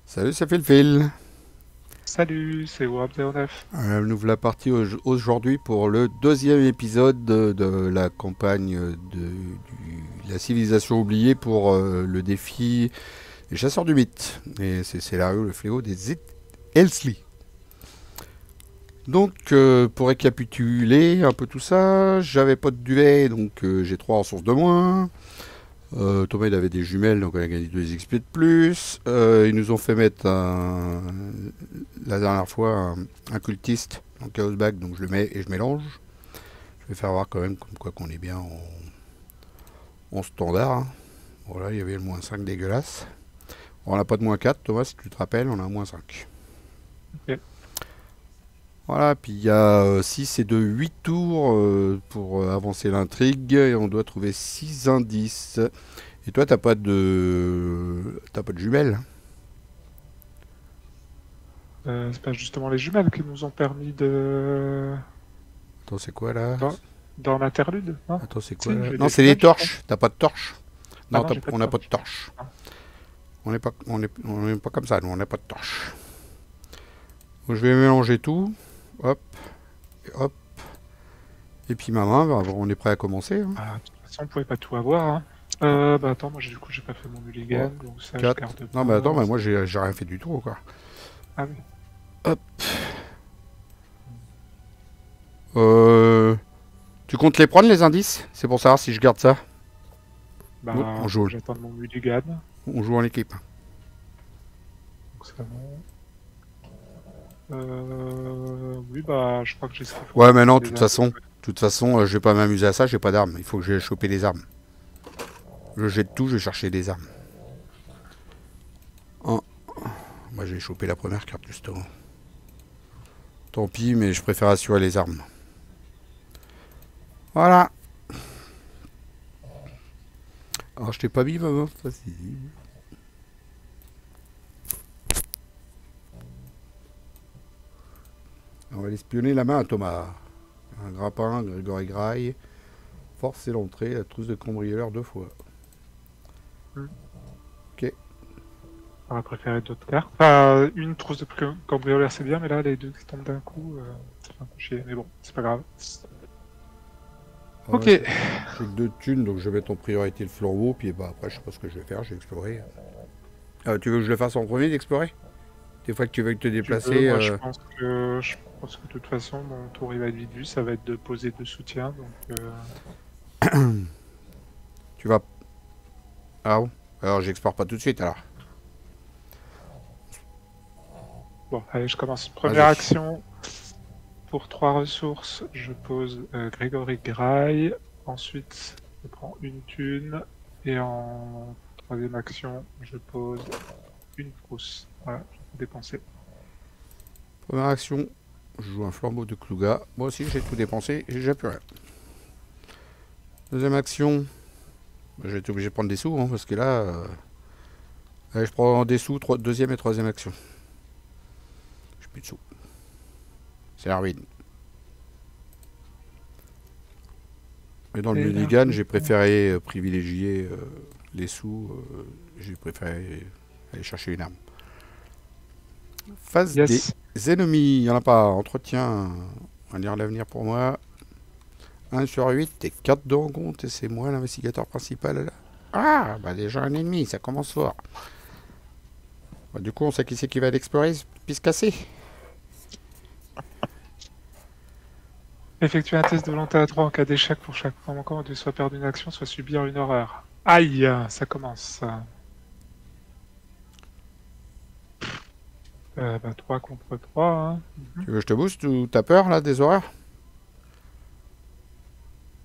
Salut, ça fait le fil. Salut, c'est Wab09. Nous voilà partis aujourd'hui pour le deuxième épisode de la campagne la civilisation oubliée pour le défi des chasseurs du mythe. Et c'est scénario le fléau des Elsley. Donc, pour récapituler un peu tout ça, j'avais pas de duvet, donc j'ai 3 ressources de moins. Thomas il avait des jumelles, donc on a gagné 2 XP de plus. Ils nous ont fait mettre la dernière fois un cultiste en chaos bag, donc je le mets et je mélange. Je vais faire voir quand même comme quoi qu'on est bien en standard. Hein. Voilà, il y avait le moins 5 dégueulasse. On n'a pas de moins 4, Thomas, si tu te rappelles, on a un moins 5. Ok. Voilà, puis il y a 6 et de 8 tours pour avancer l'intrigue et on doit trouver 6 indices. Et toi, t'as pas de jumelles. C'est pas justement les jumelles qui nous ont permis de... Attends, c'est quoi là? Dans, dans l'interlude, non? Attends, c'est quoi Si, là? j'ai Non, des c'est des jumelles, je crois. torches. T'as pas de torches? Ah Non, non, j'ai pas on de n'a pas de torche. torches. Ah, On n'est pas comme ça, nous, on n'a pas de torches. Donc, je vais mélanger tout. Hop, et hop. Et puis ma main, bah, on est prêt à commencer. Hein. de toute façon, on pouvait pas tout avoir, hein. Bah attends, moi du coup, j'ai pas fait mon mulligan, 3, donc ça, je 4. garde Non, mais attends, pas. mais moi, j'ai rien fait du tout, quoi. Ah oui. Hop. Euh, Tu comptes les prendre, les indices? C'est pour savoir si je garde ça. Oui, Bah, faut que j'attende mon mulligan. on joue en équipe. Donc ça, non. Oui, bah, je crois que j'ai ce qu'il faut Ouais, pour mais non, prendre de des toute indices. façon, je vais pas m'amuser à ça, j'ai pas d'armes. Il faut que j'aille choper des armes. Je jette tout, je vais chercher des armes. Oh, moi j'ai chopé la première carte justement. Tant pis, mais je préfère assurer les armes. Voilà. Alors je t'ai pas mis, maman. Vas-y. On va aller espionner la main à Thomas. Un grappin, Grégory Graille. Forcer l'entrée, la trousse de cambrioleur 2 fois. Hmm. Ok. J'aurais préféré d'autres cartes. Enfin, une trousse de cambrioleur, c'est bien, mais là, les deux qui tombent d'un coup, ça fait un peu chier. Mais bon, c'est pas grave. Ah Ok. ouais, j'ai que 2 thunes, donc je vais mettre en priorité le flambeau. Puis bah, après, je sais pas ce que je vais faire, j'ai exploré. Tu veux que je le fasse en premier d'explorer? Des fois que tu veux te Tu veux, déplacer. moi, je pense que de toute façon, mon tour, il va être vite vu. Ça va être de poser de soutien. Donc, Tu vas. Ah bon. Alors j'explore pas tout de suite alors. bon, allez, je commence. Première Vas-y. action. Pour 3 ressources, je pose Grégory Graille. Ensuite, je prends une thune. Et en troisième action, je pose une frousse. Voilà, je peux dépenser. Première action, je joue un flambeau de Kluga. Moi aussi j'ai tout dépensé, j'ai déjà plus rien. Deuxième action, je vais être obligé de prendre des sous, hein, parce que là, allez, je prends des sous, deuxième et troisième action. J'ai plus de sous. C'est la ruine. Et dans le Et mulligan, l'argent. j'ai préféré privilégier les sous. J'ai préféré aller chercher une arme. Phase des Yes. ennemis, il n'y en a pas. Entretien, on va lire l'avenir pour moi. 1/8 et 4 de rencontre, et c'est moi l'investigateur principal là. Ah, bah déjà un ennemi, ça commence fort. Bah, du coup, on sait qui c'est qui va l'explorer, piste cassée. Effectuer un test de volonté à 3 en cas d'échec pour chaque point manquant, de soit perdre une action, soit subir une horreur. Aïe, ça commence. Bah, 3 contre 3. Hein. Tu veux que je te booste ou t'as peur là des horreurs?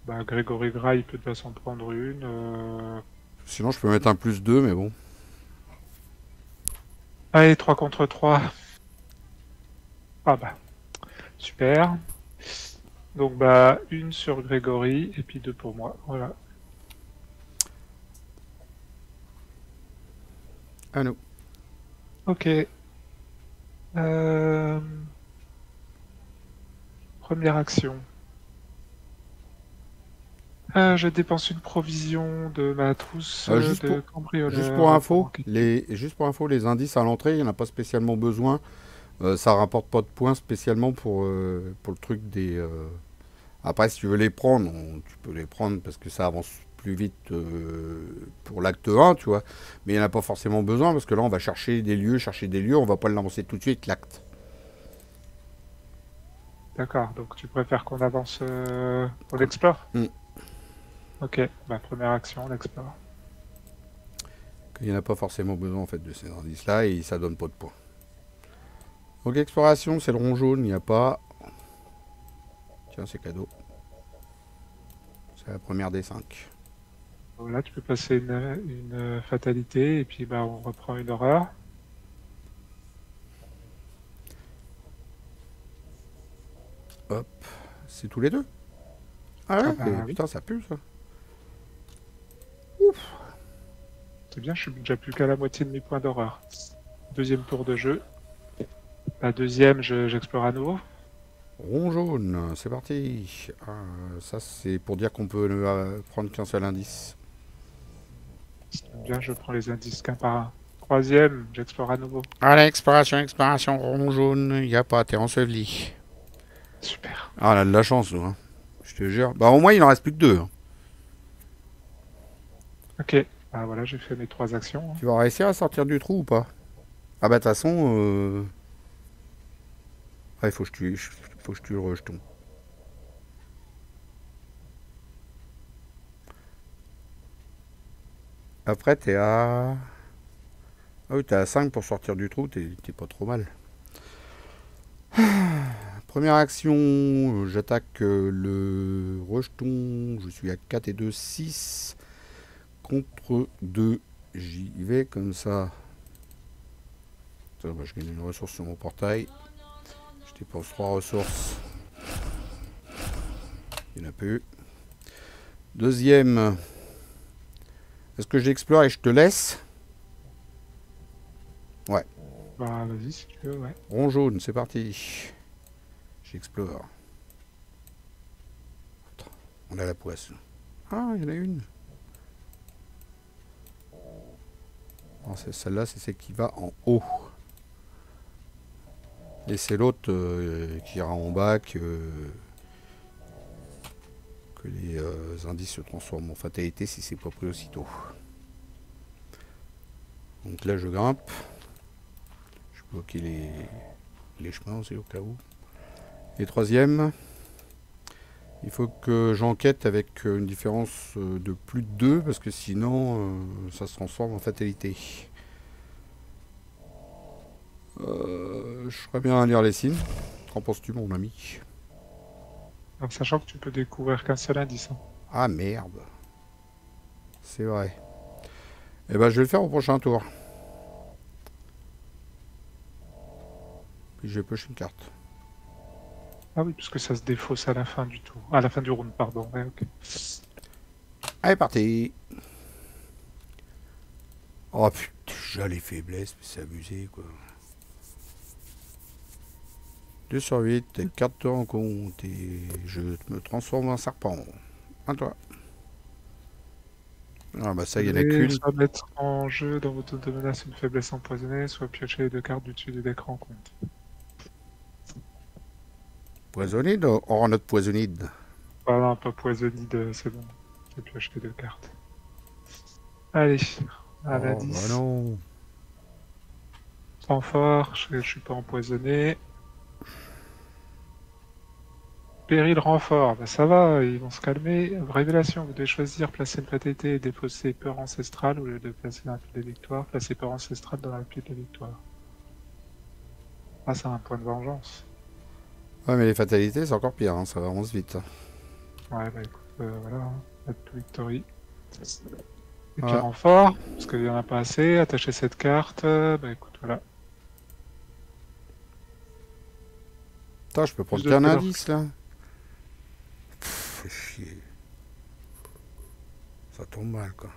Bah, Grégory Gras, peut déjà s'en prendre une. Sinon, je peux mettre un +2, mais bon. Allez, 3 contre 3. Ah bah, super. Donc, bah, une sur Grégory et puis 2 pour moi. Voilà. À nous. Ok. Euh, Première action. Je dépense une provision de ma trousse Juste de juste pour cambrioleur pour info, manquer. les indices à l'entrée, il n'y en a pas spécialement besoin. Ça rapporte pas de points spécialement pour le truc des. Après, si tu veux les prendre, tu peux les prendre parce que ça avance plus vite pour l'acte 1, tu vois. Mais il n'y en a pas forcément besoin parce que là, on va chercher des lieux, on va pas le lancer tout de suite, l'acte. D'accord, donc tu préfères qu'on avance, on explore? Hmm. Ok, bah première action, on explore. Il n'y en a pas forcément besoin en fait de ces indices-là et ça donne pas de points. Donc, exploration, c'est le rond jaune, il n'y a pas. Tiens, c'est cadeau. C'est la première des 5. Donc là, tu peux passer une fatalité et puis bah on reprend une horreur. Hop, c'est tous les deux. Ah Ah ouais, et bah oui, putain, ça pue ça. c'est bien, je suis déjà plus qu'à la moitié de mes points d'horreur. Deuxième tour de jeu. La deuxième, j'explore à nouveau. Rond jaune, c'est parti. Ça, c'est pour dire qu'on peut ne prendre qu'un seul indice. Bien, je prends les indices qu'un par un. Troisième, j'explore à nouveau. Allez, exploration, rond jaune, il n'y a pas, t'es enseveli. Super. Ah, on a de la chance, nous, hein. Je te jure. Bah, au moins, il en reste plus que deux, hein. Ok, bah voilà, j'ai fait mes 3 actions, hein. Tu vas réussir à sortir du trou ou pas? Ah, bah, de toute façon, il faut que je tue le rejeton. Après, t'es à. Ah oui, t'es à 5 pour sortir du trou, t'es pas trop mal. Première action, j'attaque le rejeton. Je suis à 4 et 2, 6. Contre 2, j'y vais comme ça. Bah, je gagne une ressource sur mon portail. Je dépense 3 ressources. Il n'y en a plus. Deuxième. Est-ce que j'explore et je te laisse? Ouais. Bah vas-y si tu veux, ouais. Rond jaune, c'est parti. J'explore. On a la poisse. Ah, il y en a une. Celle-là, c'est celle qui va en haut. Et c'est l'autre qui ira en bas que les indices se transforment en fatalité si c'est pas pris aussitôt. Donc là, je grimpe. Je bloque les chemins aussi au cas où. Et troisième, il faut que j'enquête avec une différence de plus de 2 parce que sinon, ça se transforme en fatalité. Je ferais bien à lire les signes. Qu'en penses-tu, mon ami? En sachant que tu peux découvrir qu'un seul indice, hein. Ah merde. C'est vrai. Eh ben, je vais le faire au prochain tour. Puis je vais piocher une carte. Ah oui, parce que ça se défausse à la fin du tour. À la fin du round, pardon. Ouais, ok. Allez, parti. Oh putain, déjà les faiblesses, mais c'est abusé quoi. 2 sur 8, tes cartes te rencontrent et je me transforme en serpent. À toi. Ah bah ça, il y en a qu'une. Soit mettre en jeu dans votre zone de menace une faiblesse empoisonnée, soit piocher les 2 cartes du dessus du deck rencontre. Poisonide? Oh, notre poisonide. Ah non, pas poisonnide, c'est bon. J'ai pioché les 2 cartes. Allez, à Oh bah l'indice. non. Renfort, je suis pas empoisonné. Péril renfort, bah ça va, ils vont se calmer. Révélation, vous devez choisir, placer une fatalité et défausser peur ancestrale au lieu de placer dans la pile de victoire. Placer peur ancestrale dans la pile de victoire. Ah, c'est un point de vengeance. Ouais, mais les fatalités, c'est encore pire, hein, ça avance vite. Ouais, bah écoute, voilà, hein. Add to victory. Et puis Ah, renfort, parce qu'il y en a pas assez. Attacher cette carte, bah écoute, voilà. putain, je peux Plus prendre de qu'un couleurs. indice là. Fais chier. Ça tombe mal quoi.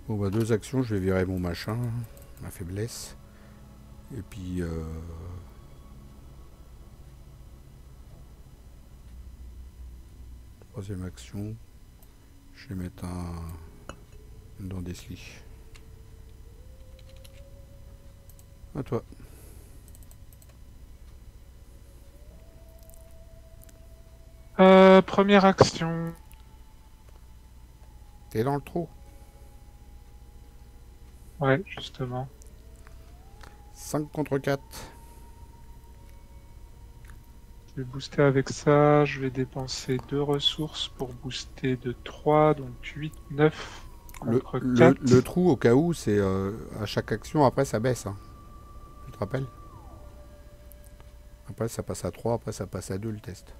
Bon bah 2 actions, je vais virer mon machin, ma faiblesse. Et puis troisième action, je vais mettre une dent d'Esli. À toi. Première action. T'es dans le trou. Ouais, justement. 5 contre 4. Je vais booster avec ça. Je vais dépenser 2 ressources pour booster de 3, donc 8, 9 contre 4. Le trou, au cas où, c'est à chaque action, après ça baisse. Hein. Tu te rappelles? Après ça passe à 3, après ça passe à 2 le test.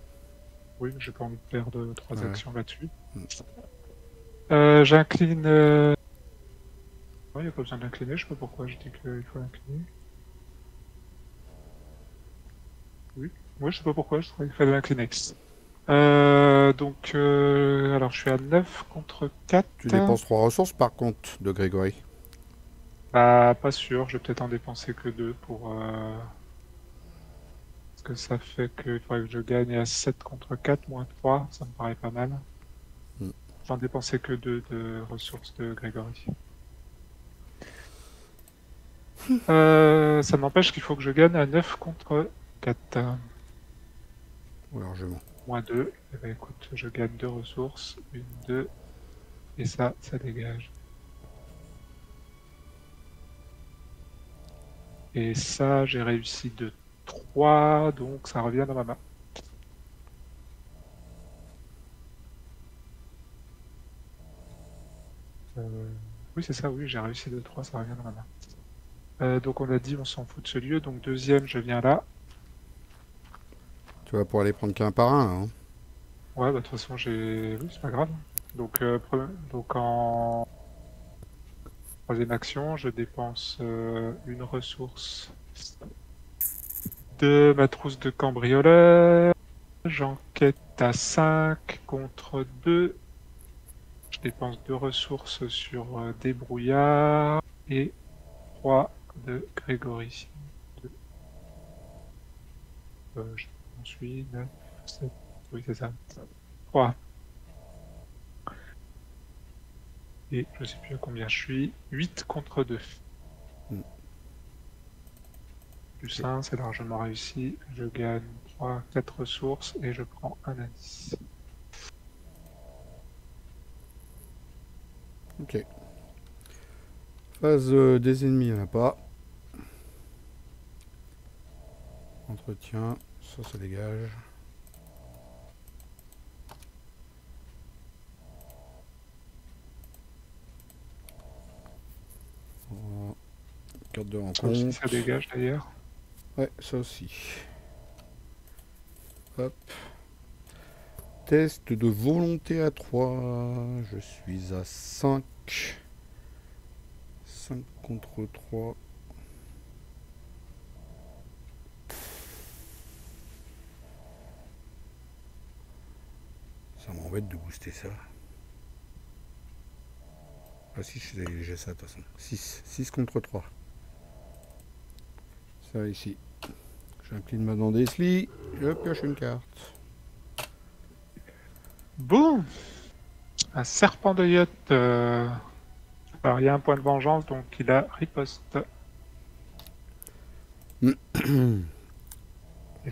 Oui, j'ai pas envie de perdre 3 Ouais. actions là-dessus. Mm. J'incline. Il n'y a pas besoin d'incliner, je sais pas pourquoi je dis qu'il faut incliner. Oui, je sais pas pourquoi, je croyais qu'il fallait incliner. Alors je suis à 9 contre 4. Tu dépenses 3 ressources par contre de Grégory. Bah, pas sûr, je vais peut-être en dépenser que 2 pour. Parce que ça fait qu'il faudrait que je gagne à 7 contre 4, moins 3, ça me paraît pas mal. Mm. J'en dépensais que 2 de ressources de Grégory. Ça m'empêche qu'il faut que je gagne à 9 contre 4. Ou largement. Moins 2. Et ben écoute, je gagne 2 ressources. 1, 2. Et ça dégage. Et ça, j'ai réussi de 3, donc ça revient dans ma main. Oui, c'est ça, oui, j'ai réussi de 3, ça revient dans ma main. Donc on a dit, on s'en fout de ce lieu. Donc deuxième, je viens là. Tu vas pouvoir les prendre qu'un par un. Hein. Ouais, bah de toute façon, j'ai... Oui, c'est pas grave. Donc en troisième action, je dépense une ressource de ma trousse de cambrioleur. J'enquête à 5 contre 2. Je dépense 2 ressources sur débrouillard et 3 de Grégory. Je suis 9, 7. Oui, c'est ça. 3. Et je sais plus à combien je suis. 8 contre 2. Mm. Plus 1, c'est largement réussi. Je gagne 3, 4 ressources et je prends un indice. Ok. Phase des ennemis, il n'y en a pas. Entretien, ça dégage. Voilà. Carte de rencontre. Ça aussi, ça dégage d'ailleurs. Ouais, ça aussi. Hop. Test de volonté à 3. Je suis à 5. 5 contre 3. Ça m'embête de booster ça. Ah si, j'ai ça de toute façon. 6. 6 contre 3. Ça ici. J'incline ma dent d'Esli. Je pioche une carte. Boum! Un serpent de yacht. Alors, il y a un point de vengeance, donc il a riposte. Il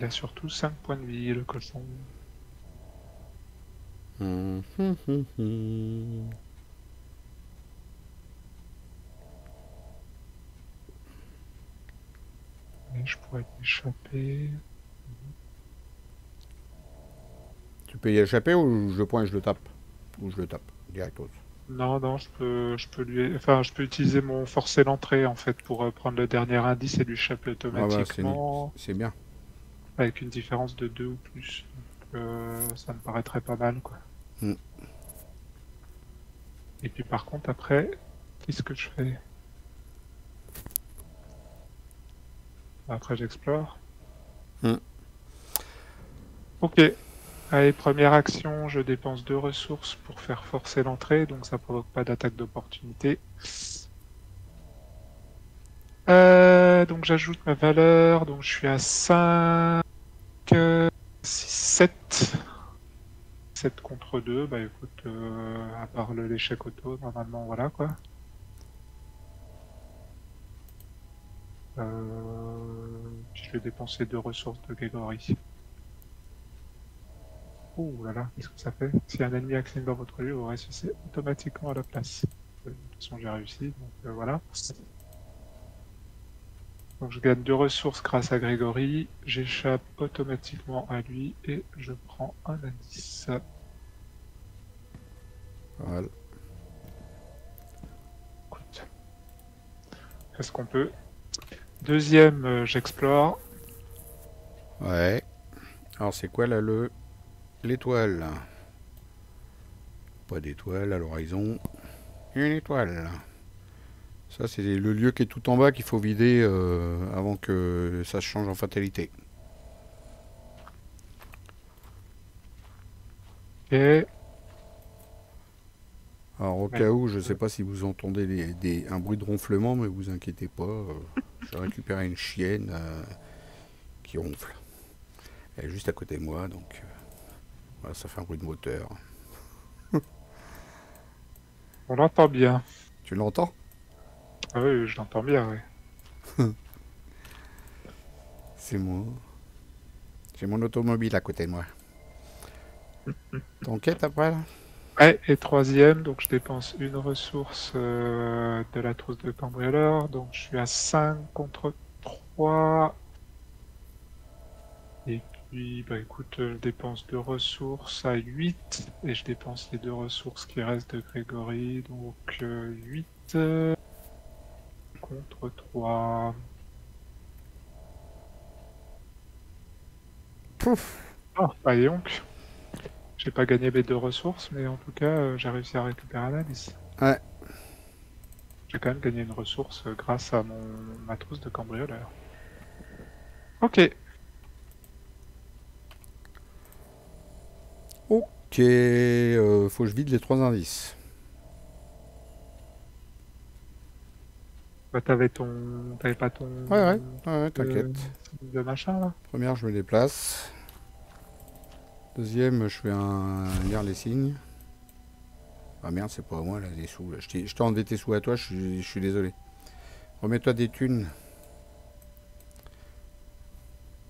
a surtout 5 points de vie, le cochon. Et je pourrais m'échapper. Tu peux y échapper ou je pointe et je le tape? Ou je le tape direct. Non, je peux lui, enfin, je peux utiliser mon forcer l'entrée en fait pour prendre le dernier indice et lui échapper automatiquement. C'est bien. Avec une différence de 2 ou plus. Donc, ça me paraîtrait pas mal, quoi. Mm. Et puis par contre, après, qu'est-ce que je fais? Après, j'explore. Mm. Ok. Allez, première action, je dépense 2 ressources pour faire forcer l'entrée, donc ça provoque pas d'attaque d'opportunité. Donc j'ajoute ma valeur, donc je suis à 5, 6, 7. 7 contre 2, bah écoute, à part l'échec auto, normalement, voilà quoi. Puis je vais dépenser 2 ressources de Grégory. Ouh là là, qu'est-ce que ça fait? Si un ennemi accède dans votre lieu, vous ressuscitez automatiquement à la place. De toute façon, j'ai réussi, donc voilà. Donc je gagne 2 ressources grâce à Grégory, j'échappe automatiquement à lui et je prends un indice. Voilà. Écoute, fais ce qu'on peut. Deuxième, j'explore. Ouais. Alors c'est quoi là l'étoile? Pas d'étoile à l'horizon. Une étoile. Ça c'est le lieu qui est tout en bas qu'il faut vider avant que ça se change en fatalité. Et Alors au cas où, je sais pas si vous entendez un bruit de ronflement, mais vous inquiétez pas. J'ai récupéré une chienne qui ronfle. Elle est juste à côté de moi, donc voilà, ça fait un bruit de moteur. on l'entend bien. Tu l'entends? Ah oui, je l'entends bien, oui. C'est moi. J'ai mon automobile à côté de moi. T'enquêtes après là? Ouais, et troisième, donc je dépense une ressource de la trousse de cambrioleur, donc je suis à 5 contre 3. Et puis, bah écoute, je dépense 2 ressources à 8, et je dépense les 2 ressources qui restent de Grégory, donc 8 contre 3. Pouf! Ah, bah et donc, j'ai pas gagné mes 2 ressources, mais en tout cas, j'ai réussi à récupérer un indice. Ouais. J'ai quand même gagné une ressource grâce à ma trousse de cambrioleur. Ok. Ok, faut que je vide les 3 indices. Bah t'avais pas ton... Ouais, t'inquiète. de machin là? Première, je me déplace. Deuxième, je fais lire les signes. Ah merde, c'est pas à moi là, les sous. Là. Je t'ai enlevé tes sous à toi, je suis désolé. Remets-toi des thunes.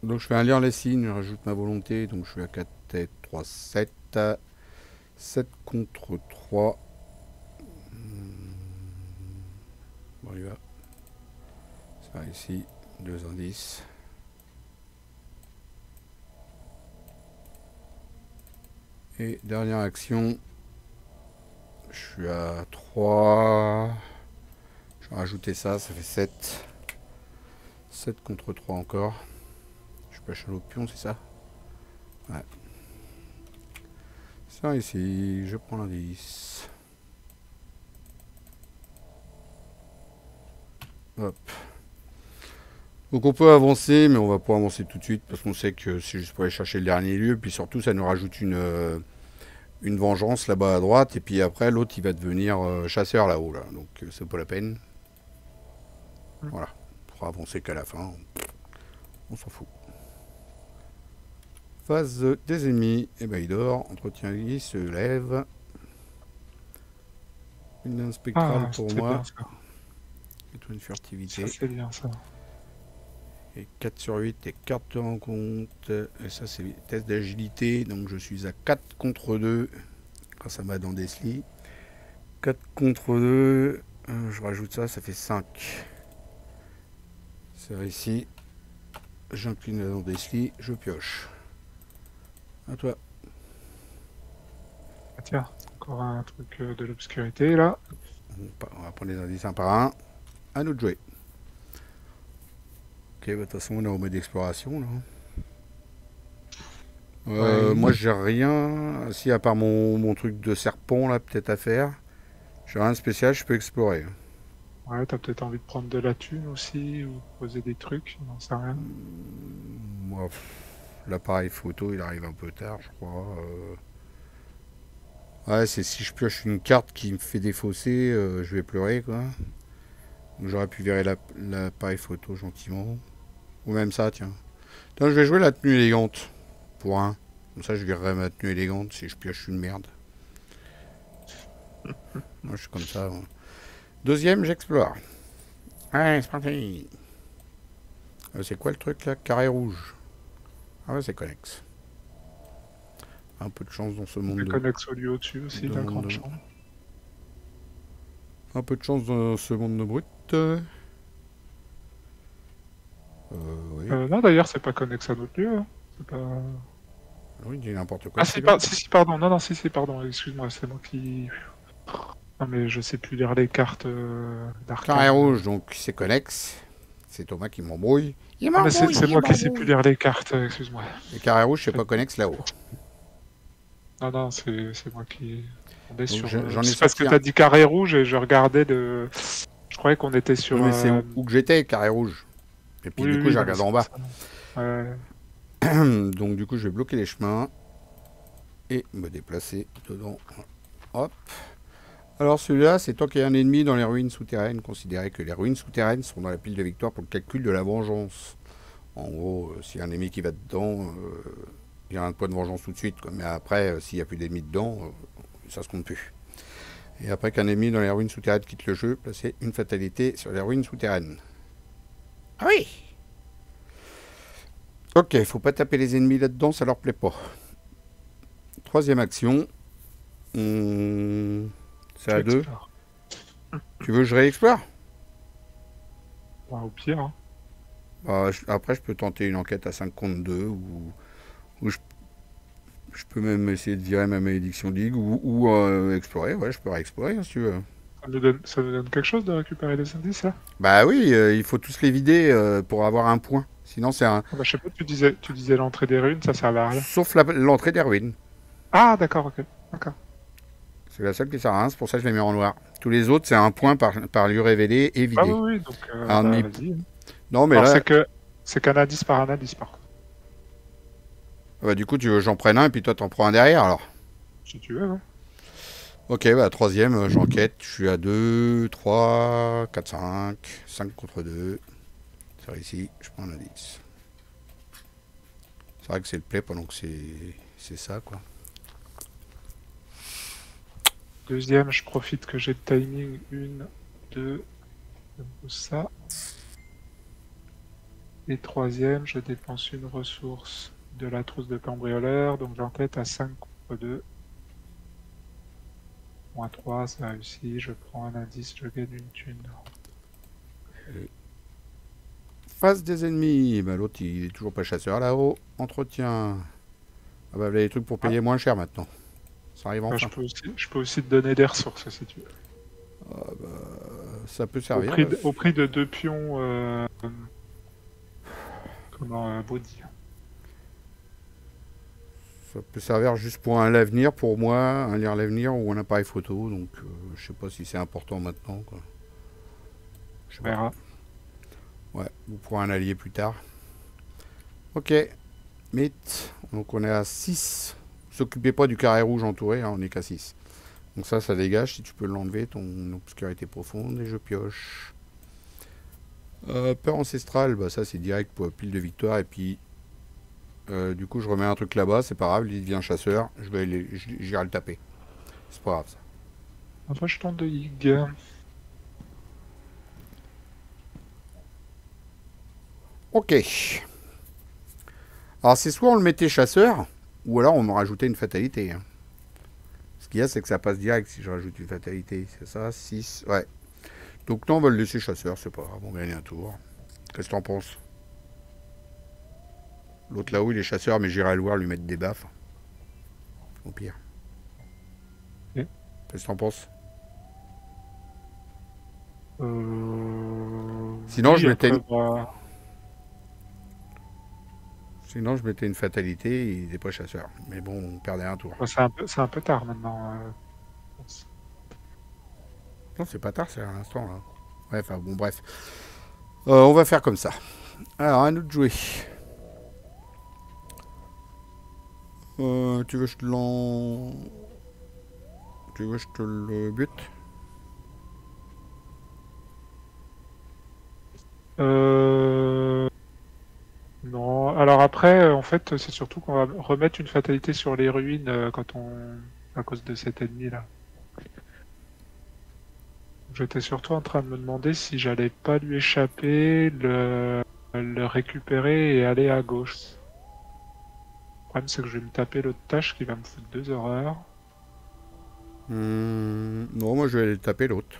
Donc je fais un lire les signes, je rajoute ma volonté, donc je suis à 4 têtes, 3, 7. 7 contre 3. Bon, il va. Ça ici, 2 indices. Et dernière action, je suis à 3. Je vais rajouter ça, ça fait 7. 7 contre 3 encore. Je peux acheter l'autre pion, c'est ça? Ouais. Ça ici, je prends l'indice. Hop. Donc on peut avancer, mais on va pas avancer tout de suite parce qu'on sait que c'est juste pour aller chercher le dernier lieu. Puis surtout, ça nous rajoute une vengeance là-bas à droite. Et puis après, l'autre, il va devenir chasseur là-haut. Là. Donc c'est pas la peine. Voilà. On pourra avancer qu'à la fin. On s'en fout. Phase des ennemis. Et ben il dort. Entretien, il se lève. Une spectrale pour moi. Bien, ça. Et une furtivité. Ça c'est bien ça. Et 4 sur 8 et carte de rencontre. Et ça, c'est test d'agilité. Donc, je suis à 4 contre 2 grâce à ma dent d'Esli. 4 contre 2. Je rajoute ça, ça fait 5. C'est réussi. J'incline la dent d'Esli. Je pioche. À toi. Ah, tiens, encore un truc de l'obscurité là. On va prendre les indices un par un. À nous de jouer. Ok, bah, de toute façon, on est en mode exploration là. Ouais. Moi, j'ai rien. Si, à part mon truc de serpent là, peut-être à faire. J'ai rien de spécial, je peux explorer. Ouais, t'as peut-être envie de prendre de la thune aussi, ou poser des trucs, j'en sais rien. Moi, l'appareil photo, il arrive un peu tard, je crois. Ouais, c'est si je pioche une carte qui me fait défausser, je vais pleurer, quoi. Donc j'aurais pu virer l'appareil photo gentiment. Ou même ça, tiens. Tiens, je vais jouer la tenue élégante. Pour un. Comme ça, je virerai ma tenue élégante si je pioche une merde. Moi, je suis comme ça. Hein. Deuxième, j'explore. Allez, c'est parti. C'est quoi le truc là? Carré rouge. Ah ouais, c'est connexe. Un peu de chance dans ce monde Je de... connecte au lieu au-dessus aussi, la grande chambre. Un peu de chance dans ce monde de brut. Oui. Non, d'ailleurs, c'est pas connexe à notre lieu. Hein. C'est pas... Oui, il dit n'importe quoi. Ah, si, pardon. Non, non, si, pardon. Excuse-moi, c'est moi qui... Non, mais je sais plus lire les cartes d'arcade. Carré rouge, donc c'est connexe. C'est Thomas qui m'embrouille. Il Ah, mais m'embrouille, c'est moi qui sais plus lire les cartes, excuse-moi. Les carrés rouges, c'est pas connexe là-haut. Non, non, c'est moi qui... On est sur... J'en ai C'est parce que sorti t'as dit carré rouge et je regardais de... Je croyais qu'on était sur... Non, mais c'est où que j'étais, carré rouge. Et puis Oui, du coup, oui, j'ai non, regardé en bas. Ouais. Donc du coup, je vais bloquer les chemins. Et me déplacer dedans. Hop. Alors celui-là, c'est tant qu'il y a un ennemi dans les ruines souterraines. Considérez que les ruines souterraines sont dans la pile de victoire pour le calcul de la vengeance. En gros, s'il y a un ennemi qui va dedans, il y a un point de vengeance tout de suite. Quoi. Mais après, s'il n'y a plus d'ennemis dedans, ça se compte plus. Et après qu'un ennemi dans les ruines souterraines quitte le jeu, placez une fatalité sur les ruines souterraines. Ah oui! Ok, faut pas taper les ennemis là-dedans, ça leur plaît pas. Troisième action. C'est à 2. Tu veux que je réexplore? Ouais, au pire. Hein. Bah, après, je peux tenter une enquête à 5 contre 2 ou je peux même essayer de virer ma malédiction digue ou explorer. Ouais, je peux réexplorer hein, si tu veux. Ça nous donne quelque chose de récupérer des indices, là? Bah oui, il faut tous les vider pour avoir un point. Sinon, c'est un. Ah bah, je sais pas, tu disais l'entrée des ruines, ça servait à rien. Sauf l'entrée des ruines. Ah, d'accord, ok. D'accord. C'est la seule qui sert à rien, c'est pour ça que je l'ai mis en noir. Tous les autres, c'est un point par lieu révélé et vidé. Ah oui, oui, donc bah, vas-y. Non, mais alors, là. c'est qu'un indice par un indice, par contre. Bah, du coup, tu veux que j'en prenne un et puis toi, t'en prends un derrière alors. Si tu veux, ouais. Ok, bah, troisième, j'enquête. Je suis à 2, 3, 4, 5. 5 contre 2. C'est ici, je prends un indice. C'est vrai que c'est le play pendant que c'est ça, quoi. Deuxième, je profite que j'ai le timing. 1, 2, je pose ça. Et troisième, je dépense une ressource de la trousse de cambrioleur, donc j'enquête à 5 contre 2. Moins 3, ça réussit, je prends un indice, je gagne une thune. Face des ennemis, bah, l'autre il est toujours pas chasseur là-haut. Entretien. Ah bah, les trucs pour payer moins cher maintenant. Ça arrive enfin. Je peux aussi te donner des ressources si tu veux. Ah bah, ça peut servir. Au prix de 2 pions. Body. Ça peut servir juste pour un l'avenir, pour moi, un lire l'avenir ou un appareil photo. Donc je sais pas si c'est important maintenant. Quoi. On verra. Ouais, ou pour un allié plus tard. Ok. Mythe. Donc on est à 6. Ne s'occupez pas du carré rouge entouré, hein, on est qu'à 6. Donc ça dégage. Si tu peux l'enlever, ton obscurité profonde. Et je pioche. Peur ancestrale, bah ça c'est direct pour pile de victoire. Et puis, du coup, je remets un truc là-bas. C'est pas grave, il devient chasseur. J'irai le taper. C'est pas grave ça. Après, je tente de Hig. Ok. Alors c'est soit on le mettait chasseur, ou alors on me rajoutait une fatalité. Hein. Ce qu'il y a, c'est que ça passe direct si je rajoute une fatalité. C'est ça, 6. Ouais. Donc non, on va le laisser chasseur, c'est pas grave, on gagne un tour. Qu'est-ce que t'en penses? L'autre là-haut, il est chasseur, mais j'irai le voir lui mettre des baffes. Au pire. Okay. Qu'est-ce que t'en penses? Sinon, oui, je mettais Sinon, je mettais une fatalité, il n'est pas chasseur. Mais bon, on perdait un tour. C'est un peu tard maintenant. Non, c'est pas tard, c'est à l'instant là. Ouais, enfin bon, bref. On va faire comme ça. Alors, à nous de jouer. Tu veux que je te Tu veux que je te le bute? Non, alors alors après, en fait, c'est surtout qu'on va remettre une fatalité sur les ruines à cause de cet ennemi-là. J'étais surtout en train de me demander si j'allais pas lui échapper, le récupérer et aller à gauche. Le problème, c'est que je vais me taper l'autre tâche qui va me foutre 2 horreurs. Non, moi je vais aller taper l'autre.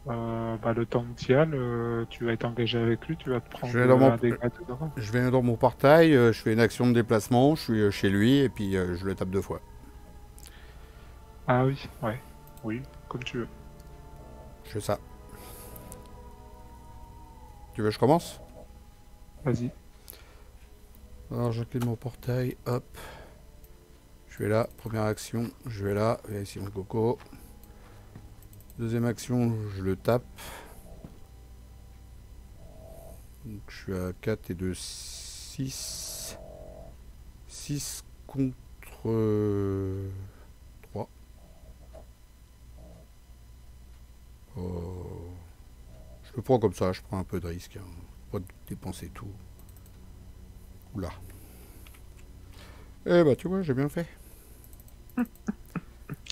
Le temps que t'y ailles, tu vas être engagé avec lui, tu vas te prendre Je vais dans mon, un dégât de drame. je vais dans mon portail, je fais une action de déplacement, je suis chez lui et puis je le tape 2 fois. Ah oui, ouais. Oui, comme tu veux. Je fais ça. Tu veux que je commence? Vas-y. Alors j'incline mon portail, hop. Je vais là, première action, je vais là, et ici mon coco. Deuxième action, je le tape. Donc je suis à 4 et 2, 6. 6 contre 3. Je le prends comme ça, je prends un peu de risque. Hein. Pas dépenser tout. Oula. Eh bah tu vois, j'ai bien fait.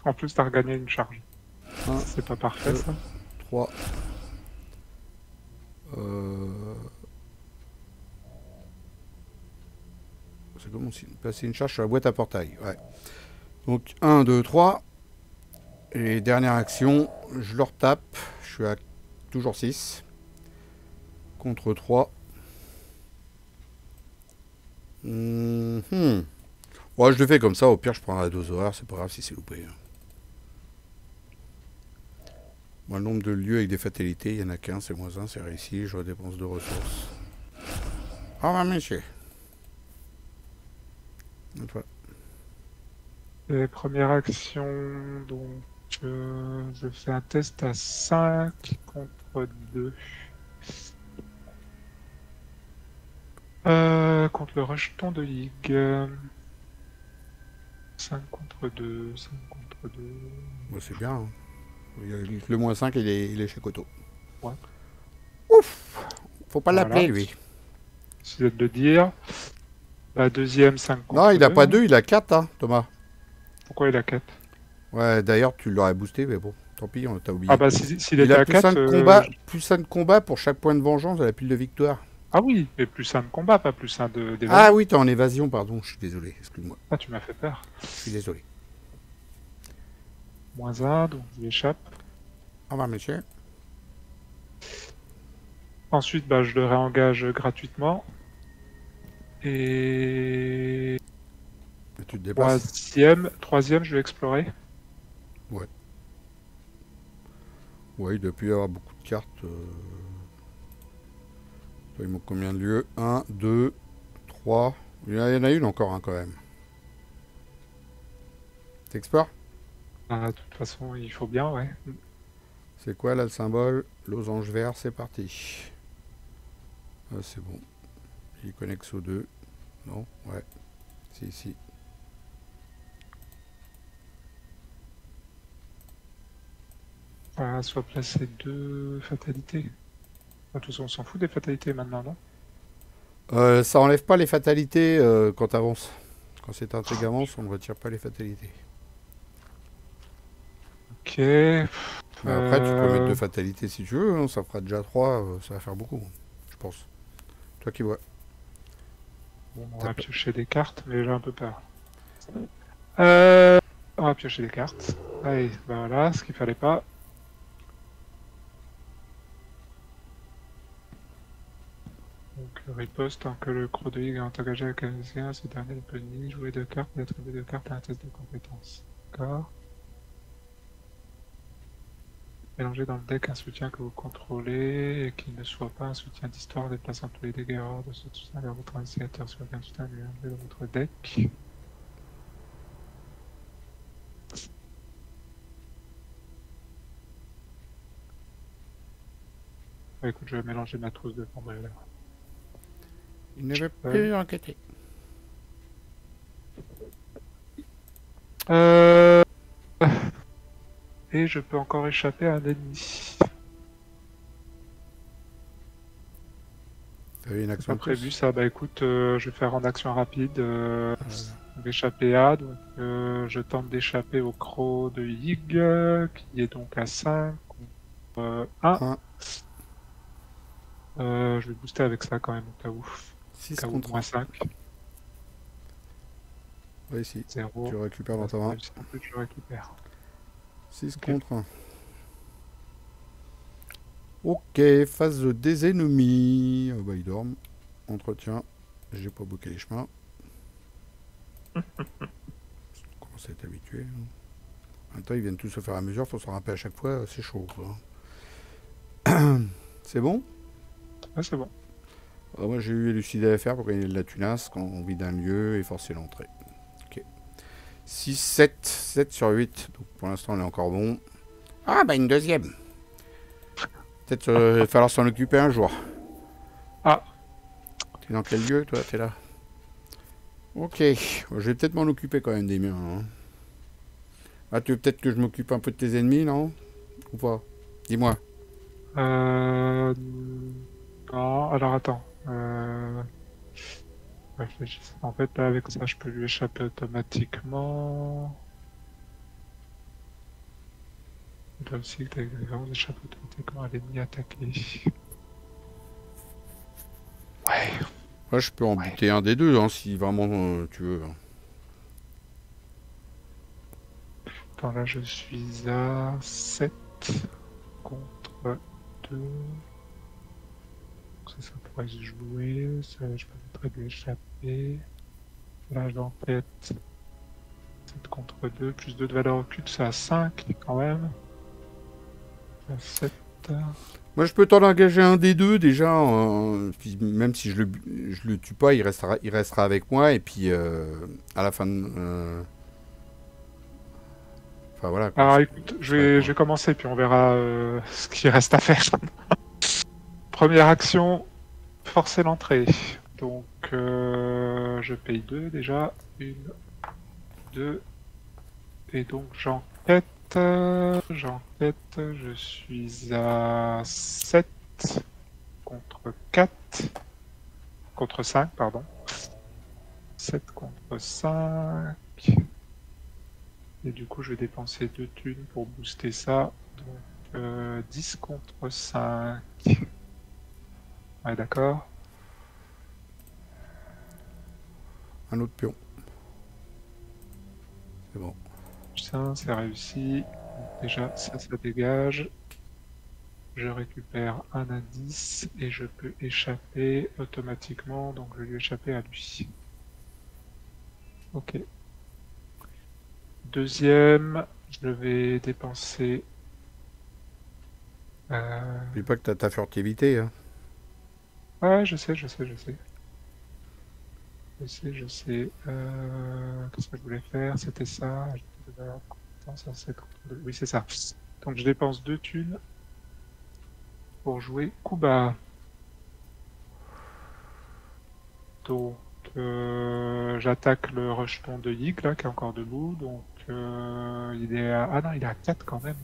En plus, t'as regagné une charge. 1, C'est pas parfait, 2, ça. 3. C'est comme si passer une charge sur la boîte à portail. Ouais. Donc 1, 2, 3. Et dernière action, je leur tape. Je suis à toujours 6. Contre 3. Ouais, je le fais comme ça. Au pire, je prends la dose horaire. C'est pas grave si c'est loupé. Moi, le nombre de lieux avec des fatalités, il y en a qu'un. C'est -1, c'est réussi. Je dépense 2 ressources. Au revoir, monsieur. Et toi? Et première action, donc je fais un test à 5 contre 2. Contre le rejeton de ligue. 5 contre 2, 5 contre 2. Bah, c'est bien. Hein. Le -5, il est chez Koto. Ouais. Ouf! Faut pas Voilà. l'appeler, lui. C'est de le dire. La deuxième, 5 contre 2. Non, il a pas 2, il a 4, hein, Thomas. Pourquoi il a 4? Ouais, d'ailleurs, tu l'aurais boosté, mais bon, tant pis, on t'a oublié. Ah bah s'il Il était a à plus 4... 5 combats, plus 1 de combat pour chaque point de vengeance à la pile de victoire. Ah oui, mais plus 1 de combat, pas plus 1 d'évasion. Ah oui, t'es en évasion, pardon, je suis désolé, excuse-moi. Ah, tu m'as fait peur. Je suis désolé. -1, donc il échappe. Au revoir, monsieur. Ensuite, bah, je le réengage gratuitement. Et Tu te déplaces. troisième, je vais explorer. Ouais. Ouais, il doit plus y avoir beaucoup de cartes. Il manque combien de lieux? 1, 2, 3. Il y en a une encore, hein, quand même. T'explores? Ah, de toute façon, il faut bien, ouais. C'est quoi là le symbole? Losange vert, c'est parti. Ah, c'est bon. Il connecte aux 2. Non? Ouais. C'est ici. Soit placer 2 fatalités. De toute façon, on s'en fout des fatalités maintenant, non? Ça enlève pas les fatalités quand t'avances. Quand c'est un truc avance, on ne retire pas les fatalités. Ok. Mais après, tu peux mettre 2 fatalités si tu veux. Hein, ça fera déjà 3. Ça va faire beaucoup, je pense. Toi qui vois. Bon, on va piocher des cartes, mais j'ai un peu peur. On va piocher des cartes. Allez, bah voilà, ce qu'il fallait pas. Donc riposte, tant que le croc de ligue est engagé avec un lycéen, ce dernier ne peut ni jouer de cartes, ni attribuer de cartes à un test de compétence. D'accord. Mélangez dans le deck un soutien que vous contrôlez et qui ne soit pas un soutien d'histoire, déplaçant tous les dégâts erreurs de ce soutien vers votre initiateur sur un soutien lui enlevé dans votre deck. Bah, écoute, je vais mélanger ma trousse de cambrioleur. Il ne veut plus enquêter. Et je peux encore échapper à un ennemi. T'avais une C'est action pas de prévu plus? ça. Bah écoute, je vais faire en action rapide. D'échapper à. Donc je tente d'échapper au croc de Yig, qui est donc à 5 contre 1. 1, Je vais booster avec ça quand même au cas où. 6 Au cas où, contre moins 1. 5. Réussi. 0. Tu récupères dans Ça, ta c'est main. réussi non plus, je récupère. 6 Ok. contre 1. Ok, phase des ennemis. Bah, ils dorment. Entretien. J'ai pas bouqué les chemins. On commence à être habitué. En même temps, ils viennent tous se faire à mesure. Faut se rappeler à chaque fois. C'est chaud, quoi. C'est bon? Ah, c'est bon. Moi, j'ai eu élucider à faire pour gagner de la tunasse quand on vit d'un lieu et forcer l'entrée. Ok. 6, 7. 7 sur 8. Donc pour l'instant, on est encore bon. Ah, bah une deuxième. Peut-être falloir s'en occuper un jour. Ah, T'es dans quel lieu, toi? T'es là? Ok. Je vais peut-être m'en occuper quand même des miens. Hein. Ah, tu veux peut-être que je m'occupe un peu de tes ennemis, non? Ou pas? Dis-moi. euh... non, alors attends. Réfléchissez. En fait, là, avec ça, je peux lui échapper automatiquement. Il doit aussi que les gens échappent automatiquement à l'ennemi attaqué. Ouais, Moi, je peux en ouais. buter un des deux, hein, si vraiment tu veux. Attends, là, je suis à 7 contre 2. Ça pourrait se jouer. Ça, je permettrais de l'échapper. Là, j'en fais 7 contre 2. Plus 2 de valeur occulte, c'est à 5 quand même. À 7. Moi, je peux t'en engager un des deux déjà. Puis même si je le tue pas, il restera avec moi. Et puis à la fin de. Enfin voilà quoi. Alors écoute, Il sera avec je moi. vais commencer, puis on verra ce qu'il reste à faire. Première action, forcer l'entrée. Donc je paye 2 déjà. 1, 2. Et donc j'enquête. J'enquête. Je suis à 7 contre 4. Contre 5, pardon. 7 contre 5. Et du coup, je vais dépenser 2 thunes pour booster ça. Donc 10 contre 5. Ouais, d'accord. Un autre pion. C'est bon. Ça, c'est réussi. Donc, déjà, ça dégage. Je récupère un indice et je peux échapper automatiquement. Donc, je vais lui échapper à lui. Ok. Deuxième, je vais dépenser. N'oublie pas que t'as ta furtivité. Hein. Ouais, je sais. Je sais. Qu'est-ce que je voulais faire? C'était ça. Oui, c'est ça. Donc, je dépense 2 thunes pour jouer Kuba. Donc, j'attaque le rejeton de Yig, là, qui est encore debout. Donc, il est à... Ah non, il est à 4 quand même.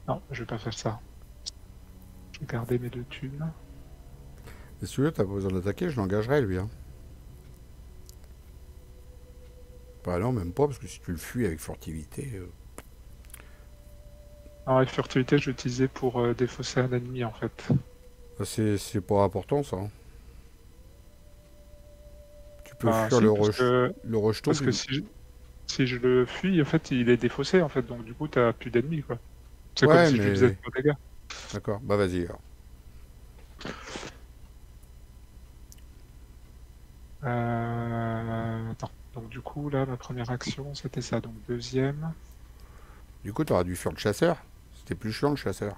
Non, je vais pas faire ça. Je vais garder mes 2 thunes. Et si tu veux, t'as pas besoin d'attaquer, je l'engagerai lui. Hein. Bah non, même pas, parce que si tu le fuis avec furtivité. Alors, la furtivité, je vais l'utiliser pour défausser un ennemi, en fait. Bah, c'est pas important ça. Hein. Tu peux Bah, fuir si, le rejeton. parce que Puis... si je le fuis, en fait, il est défaussé, en fait. Donc, du coup, t'as plus d'ennemis, quoi. C'est comme Ouais, si je lui faisais mais. de dégâts. D'accord, bah vas-y alors. Attends. Donc, du coup, là, ma première action, c'était ça. Donc, deuxième. Du coup, t'aurais dû fuir le chasseur. C'était plus chiant le chasseur.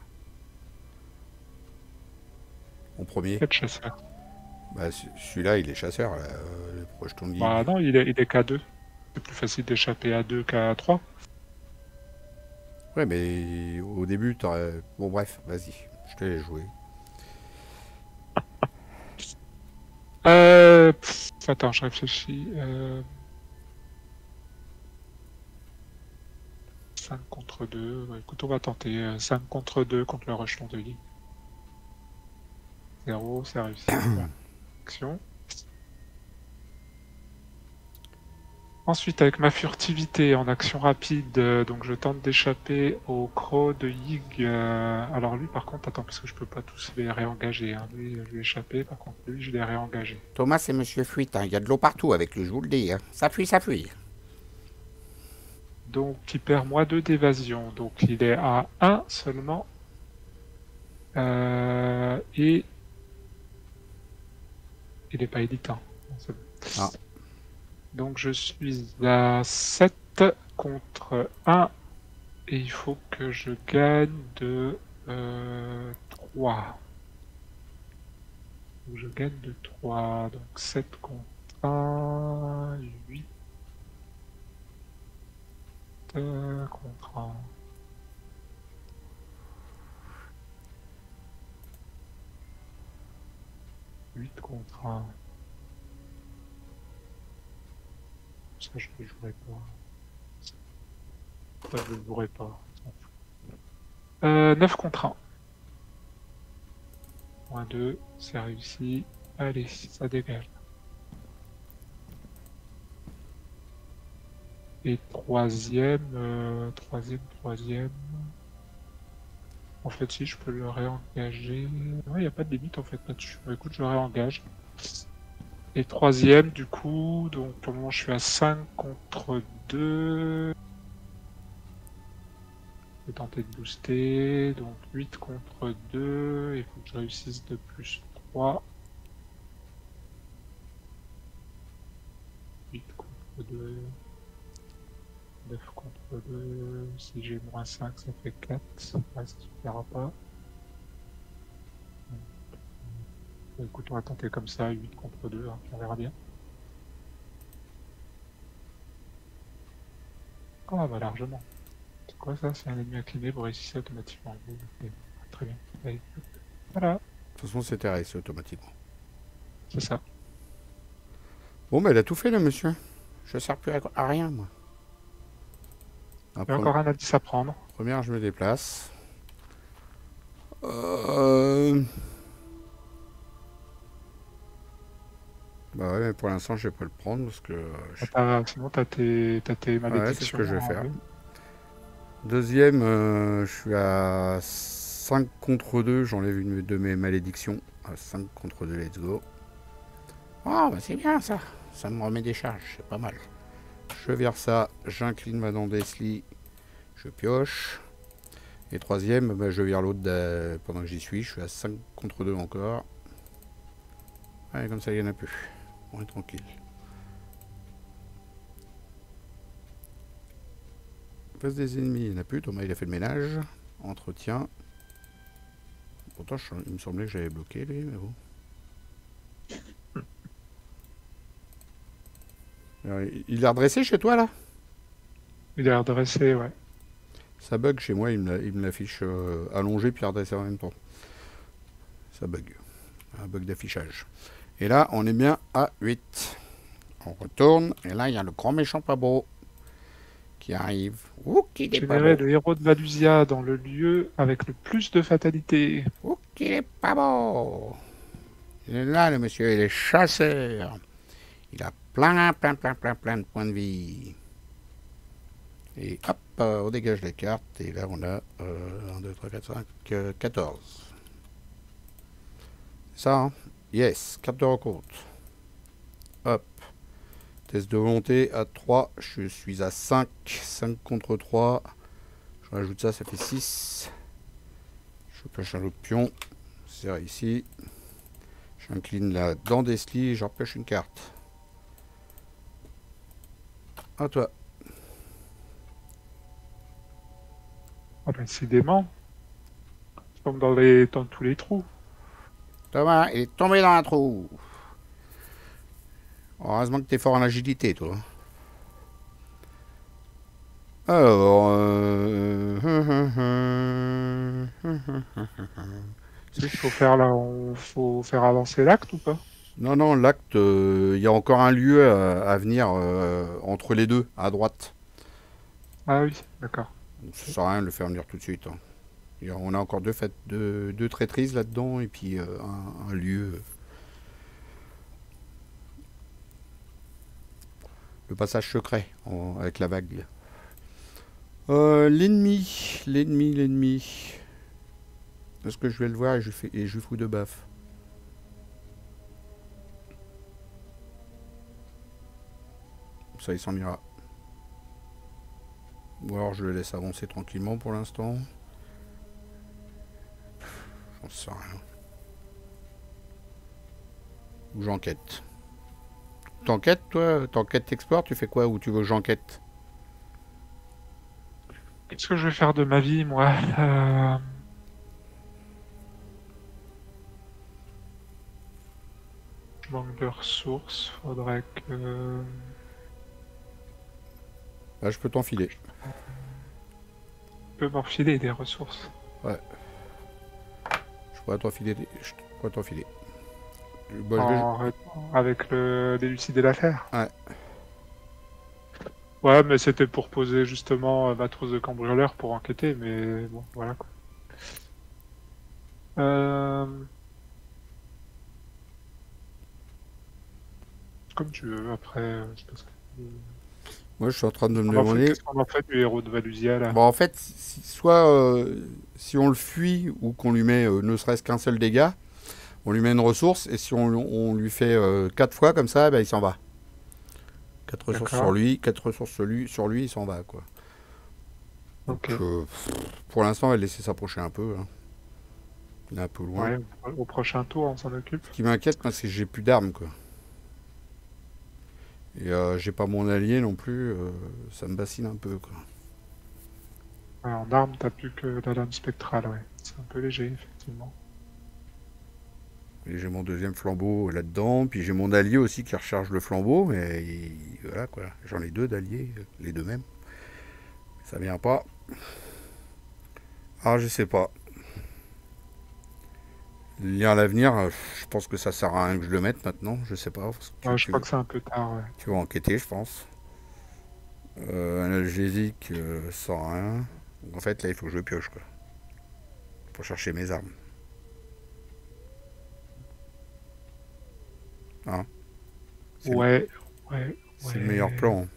En premier. 4 chasseurs. Bah celui-là, il est chasseur, là, le rejeton de Bah, Gig. non, il est qu'à 2. C'est plus facile d'échapper à 2 qu'à 3. Ouais, mais au début, t'aurais. Bon, bref, vas-y, je te laisse jouer. Attends, je réfléchis. 5 contre 2. Ouais, écoute, on va tenter. 5 contre 2 contre le rejeton de Lee. 0, c'est réussi. Action. Ensuite, avec ma furtivité en action rapide, donc je tente d'échapper au croc de Yig. Alors lui, par contre, attends, parce que je peux pas tous les réengager. Hein. Lui, je vais échapper, par contre, lui, je l'ai réengagé. Thomas, c'est Monsieur Fuite, hein. Il y a de l'eau partout avec lui, je vous le dis. Hein. Ça fuit, ça fuit. Donc, il perd -2 d'évasion. Donc, il est à 1 seulement. Et il n'est pas éditant. Ah. Donc, je suis à 7 contre 1. Et il faut que je gagne de 3. Donc, je gagne de 3. Donc, 7 contre 1, 8 contre 1. Contre 1. Ça, je ne jouerai pas. Ça, je ne jouerai pas. 9 contre 1. -2, c'est réussi. Allez, ça dégage. Et troisième. En fait, si je peux le réengager. Ouais, il n'y a pas de limite en fait là-dessus. Bah, écoute, je le réengage. Et troisième, du coup, donc pour le moment, je suis à 5 contre 2. Je vais tenter de booster. Donc 8 contre 2. Il faut que je réussisse de +3. 8 contre 2. 9 contre 2. Si j'ai -5, ça fait 4. Ouais, ça suffira pas. Écoute, on va tenter comme ça, 8 contre 2, hein, on verra bien. Ah bah largement. C'est quoi ça? C'est un ennemi incliné, vous réussissez automatiquement. Okay. Très bien. Allez. Voilà. De toute façon, c'était réussi automatiquement. C'est ça. Bon, bah, il a tout fait, là, monsieur. Je sers plus à rien, moi. Il y a encore un indice à prendre. Première, je me déplace. Bah ouais, mais pour l'instant, je vais pas le prendre parce que... Sinon, t'as tes malédictions. Ouais, c'est ce que je vais faire. Deuxième, je suis à 5 contre 2. J'enlève une de mes malédictions. À 5 contre 2, let's go. Oh, bah c'est bien ça. Ça me remet des charges, c'est pas mal. Je vire ça, j'incline ma dent d'Esli. Je pioche. Et troisième, bah, je vire l'autre pendant que j'y suis. Je suis à 5 contre 2 encore. Ouais, comme ça, il n'y en a plus. On est tranquille. Face des ennemis, il n'y en a plus. Thomas, il a fait le ménage. Entretien. Pourtant, il me semblait que j'avais bloqué, lui, mais bon. Alors, il est redressé chez toi, là? Il est redressé, ouais. Ça bug chez moi, il me l'affiche allongé puis redressé en même temps. Ça bug. Un bug d'affichage. Et là, on est bien à 8. On retourne, et là, il y a le grand méchant pas beau qui arrive. Ouh, qu'il est pas Générer beau. le héros de Valusia dans le lieu avec le plus de fatalité. Ouh, qu'il est pas beau. Il est là, le monsieur, il est chasseur. Il a plein de points de vie. Et hop, on dégage les cartes. Et là, on a 1, 2, 3, 4, 5, 14. C'est ça, hein? Yes, carte de rencontre. Hop. Test de volonté à 3. Je suis à 5. 5 contre 3. Je rajoute ça, ça fait 6. Je pêche un autre pion. C'est ici. J'incline la dent d'Esli et j'en pêche une carte. À toi. Ah ben, décidément. Il tombe dans tous les trous. Thomas, il est tombé dans un trou. Heureusement que t'es fort en agilité, toi. Alors... Faut faire avancer l'acte ou pas? Non, non, l'acte, il y a encore un lieu à venir entre les deux, à droite. Ah oui, d'accord. Ça sert à rien de le faire venir tout de suite. Hein. Et on a encore deux traîtrises là-dedans et puis un lieu. Le passage secret avec la vague. L'ennemi. Est-ce que je vais le voir et je lui fous de baffe? Ça, il s'en ira. Ou alors je le laisse avancer tranquillement pour l'instant. J'en sais rien. Ou j'enquête. T'enquêtes, toi? T'enquêtes, t'explores? Tu fais quoi? Ou tu veux que j'enquête? Qu'est-ce que je vais faire de ma vie, moi? Je manque de ressources. Faudrait que... Là, je peux t'enfiler. Je peux m'enfiler des ressources. Ouais. Je pourrais t'enfiler. Bah, Avec d'élucider l'affaire. Ouais. Ouais, mais c'était pour poser justement ma trousse de cambrioleur pour enquêter, mais bon, voilà quoi. Comme tu veux, après, je pense que... Moi, je suis en train de me demander. Qu'est-ce qu'on en fait du héros de Valusia là? Bon, en fait, soit si on le fuit ou qu'on lui met ne serait-ce qu'un seul dégât, on lui met une ressource, et si on lui fait 4 fois comme ça, bah, il s'en va. 4 ressources sur lui, 4 ressources sur lui, il s'en va, quoi. Donc, okay. Pour l'instant, on va le laisser s'approcher un peu. Hein. Il est un peu loin. Ouais, au prochain tour, on s'en occupe. Ce qui m'inquiète, moi, c'est que j'ai plus d'armes, quoi. Et j'ai pas mon allié non plus, ça me bassine un peu, quoi. Ouais, en armes, t'as plus que la lame spectrale, ouais. C'est un peu léger, effectivement. Et j'ai mon deuxième flambeau là-dedans, puis j'ai mon allié aussi qui recharge le flambeau, mais voilà quoi, j'en ai 2 d'alliés, les deux mêmes. Ça vient pas. Ah, je sais pas. Lire à l'avenir, je pense que ça sert à rien que je le mette maintenant, je sais pas. Je crois que c'est un peu tard, ouais. Tu vas enquêter, je pense. Analgésique, sans rien. Donc, en fait, là, il faut que je pioche, quoi. Pour chercher mes armes. Hein? Ouais. C'est le meilleur plan.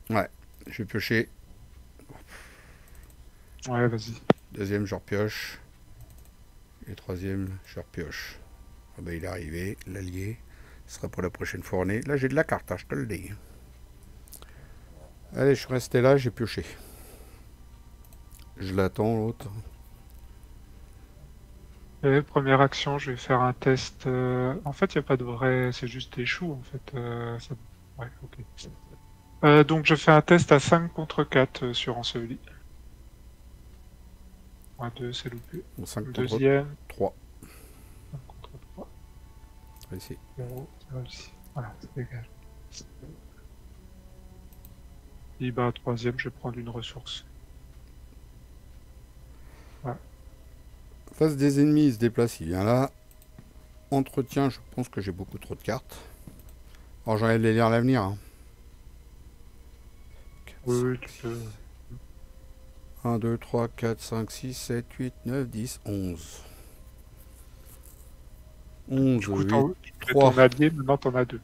Ouais, je vais piocher. Ouais, vas-y. Deuxième, je repioche. Et troisième, je repioche. Ah bah, il est arrivé, l'allié. Ce sera pour la prochaine fournée. Là, j'ai de la carte, hein, je te le dis. Allez, je suis resté là, j'ai pioché. Je l'attends, l'autre. Première action, je vais faire un test. En fait, il n'y a pas de vrai, c'est juste des choux, en fait. Ouais, ok. Donc, je fais un test à 5 contre 4 sur enseveli. 2, c'est loupé. 5 contre Deuxième. 3. 5 contre 3. Réussi. 0, c'est réussi. Voilà, ça dégage. Et bah, troisième, je vais prendre une ressource. Voilà. Face des ennemis, il se déplace, il vient là. Entretien, je pense que j'ai beaucoup trop de cartes. Alors j'enlève les liens à l'avenir. Hein. Oui, tu peux. 1, 2, 3, 4, 5, 6, 7, 8, 9, 10, 11. 11, Du coup, 8, tu mets ton allié, maintenant t'en as 2.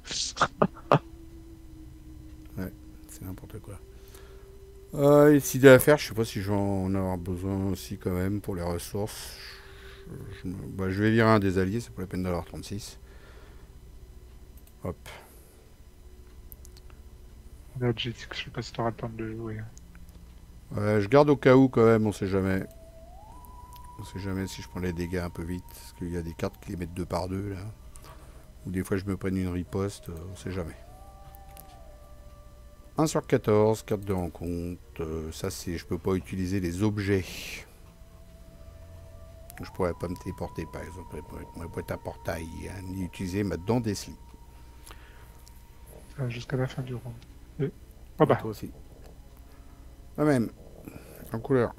Ouais, c'est n'importe quoi. Décider à faire, je sais pas si j'en avoir besoin aussi quand même pour les ressources. Je vais virer un des alliés, c'est pas la peine d'avoir 36. Hop. Je sais pas si t'auras le temps de le jouer. Je garde au cas où quand même, on sait jamais. On sait jamais si je prends les dégâts un peu vite, parce qu'il y a des cartes qui les mettent 2 par 2 là. Ou des fois je me prenne une riposte, on sait jamais. 1 sur 14, carte de rencontre. Ça c'est, je peux pas utiliser les objets. Je pourrais pas me téléporter par exemple avec ma boîte à portail, hein, ni utiliser ma dent des slips. Jusqu'à la fin du round. Oh bah. Toi aussi. La même. En couleur.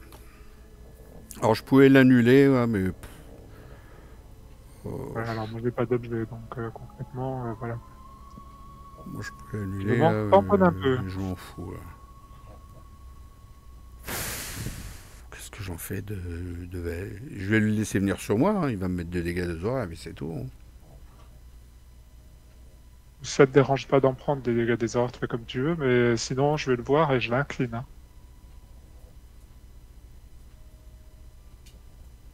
Alors je pouvais l'annuler, ouais, mais... Ouais, alors moi j'ai pas d'objet, donc concrètement, voilà. Moi je peux l'annuler, Je m'en tamponne un peu. je m'en fous. Là. que j'en fais de... Je vais le laisser venir sur moi, hein. Il va me mettre 2 dégâts de Zora, mais c'est tout, hein. Ça te dérange pas d'en prendre des dégâts des ordres, fais comme tu veux, mais sinon je vais le voir et je l'incline. Hein.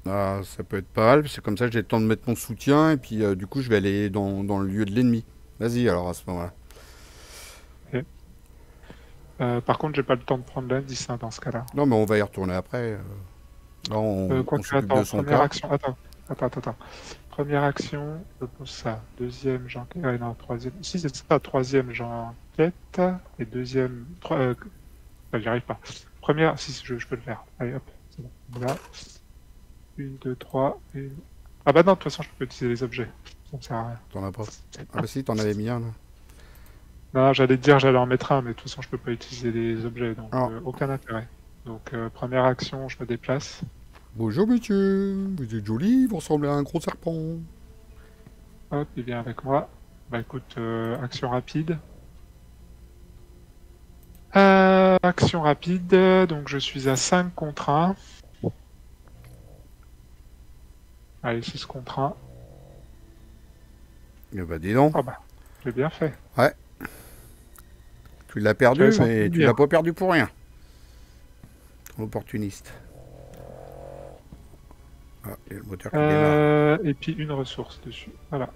Ah, ça peut être pas mal, c'est comme ça j'ai le temps de mettre mon soutien, et puis du coup je vais aller dans le lieu de l'ennemi. Vas-y alors à ce moment-là. Par contre, j'ai pas le temps de prendre l'indice hein, dans ce cas-là. Non mais on va y retourner après. Là on s'occupe attends, de son première cas. action. Attends. Première action, je pose ça. Deuxième, j'enquête. Ouais, non, troisième. Si, c'est ça. Troisième, j'enquête. Et deuxième. J'y arrive pas. Première, si, je peux le faire. Allez, hop. C'est bon. Là. 1, 2, 3. Ah bah non, de toute façon, je peux utiliser les objets. Ça me sert à rien. T'en as pas. Ah bah si, t'en avais mis un là. Non, j'allais te dire, j'allais en mettre un, mais de toute façon, je peux pas utiliser les objets. Donc, Ah. aucun intérêt. Donc, première action, je me déplace. Bonjour monsieur, vous êtes joli, vous ressemblez à un gros serpent. Hop, il vient avec moi. Bah écoute, action rapide. Action rapide, donc je suis à 5 contre 1. Allez, 6 contre 1. Eh bah dis donc, Ah bah, j'ai bien fait. tu l'as perdu, J'avais mais senti tu bien. l'as pas perdu pour rien. Opportuniste. Ah, il y a le moteur qui démarre. Et puis une ressource dessus. Voilà.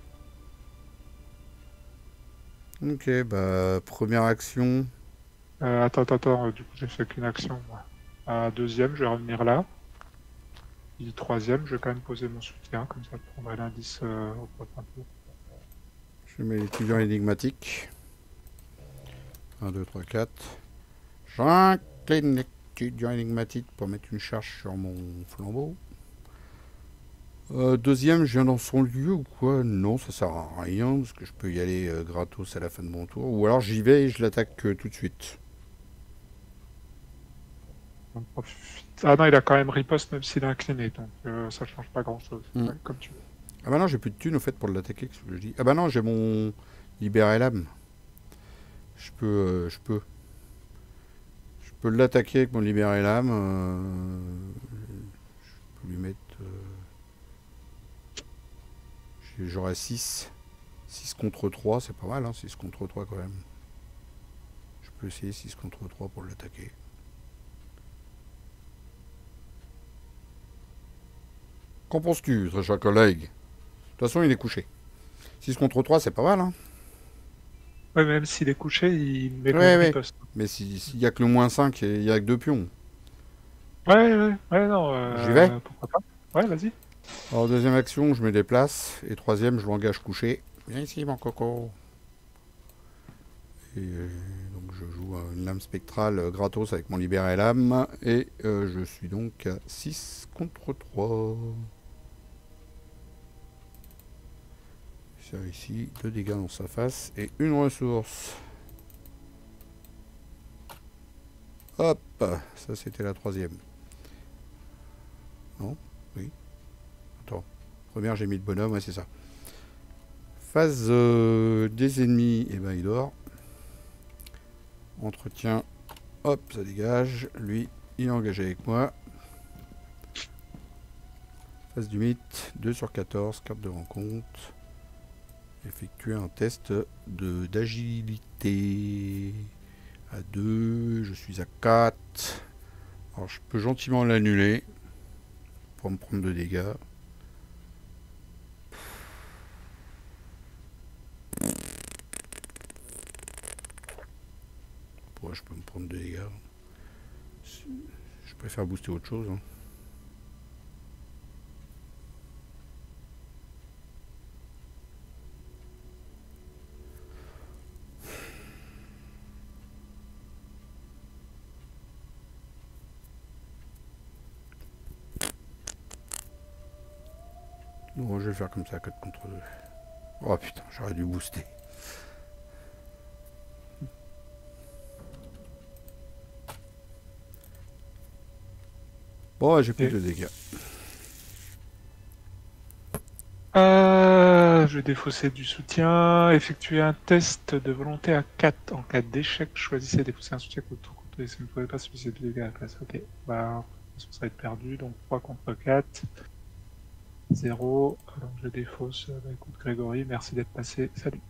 Ok, bah première action. Attends, du coup j'ai fait qu'une action. Moi. Deuxième, je vais revenir là. Et troisième, je vais quand même poser mon soutien, comme ça je prendrai l'indice au prochain tour. Je mets l'étudiant énigmatique. 1, 2, 3, 4. J'incline l'étudiant énigmatique pour mettre une charge sur mon flambeau. Deuxième, je viens dans son lieu ou quoi? Non, ça sert à rien, parce que je peux y aller gratos à la fin de mon tour. Ou alors j'y vais et je l'attaque tout de suite. Ah non, il a quand même riposte même s'il est incliné, donc ça change pas grand chose. Mm. Ouais, comme tu veux. Ah bah non, j'ai plus de thunes au fait pour l'attaquer, qu'est-ce que je dis? Ah bah non, j'ai mon libérer l'âme. Je peux l'attaquer avec mon libérer l'âme. Je peux lui mettre... J'aurai 6. 6 contre 3, c'est pas mal, hein, 6 contre 3 quand même. Je peux essayer 6 contre 3 pour l'attaquer. Qu'en penses-tu, très cher collègue? De toute façon, il est couché. 6 contre 3, c'est pas mal, hein. Ouais, même s'il est couché, il met quand Ouais, même ouais. riposte. Mais s'il y a que le moins 5, il y a que 2 pions. Ouais, non. J'y vais? Pourquoi pas? Ouais, vas-y. Alors, deuxième action, je me déplace. Et troisième, je l'engage couché. Viens ici, mon coco. Et donc, je joue une lame spectrale gratos avec mon libérer l'âme. Et je suis donc à 6 contre 3. Ça ici, 2 dégâts dans sa face et une ressource. Hop, ça c'était la troisième. Non? Oui. Attends. Première, j'ai mis le bonhomme, ouais, c'est ça. Phase des ennemis, et ben il dort. Entretien, hop, ça dégage. Lui, il est engagé avec moi. Phase du mythe, 2 sur 14, carte de rencontre. Effectuer un test d'agilité. À 2, je suis à 4. Alors je peux gentiment l'annuler pour me prendre 2 dégâts. Pourquoi je peux me prendre 2 dégâts? Je préfère booster autre chose, hein. Bon, je vais le faire comme ça, 4 contre 2. Oh putain, j'aurais dû booster. Bon, j'ai plus de dégâts. Je vais défausser du soutien. Effectuer un test de volonté à 4. En cas d'échec, choisissez défausser un soutien contre tout côté. Ça ne pouvait pas subir de dégâts à la place. Ok. Bah, façon, ça va être perdu. Donc 3 contre 4. 0. Donc je défausse. Bah, écoute, Grégory, merci d'être passé. Salut.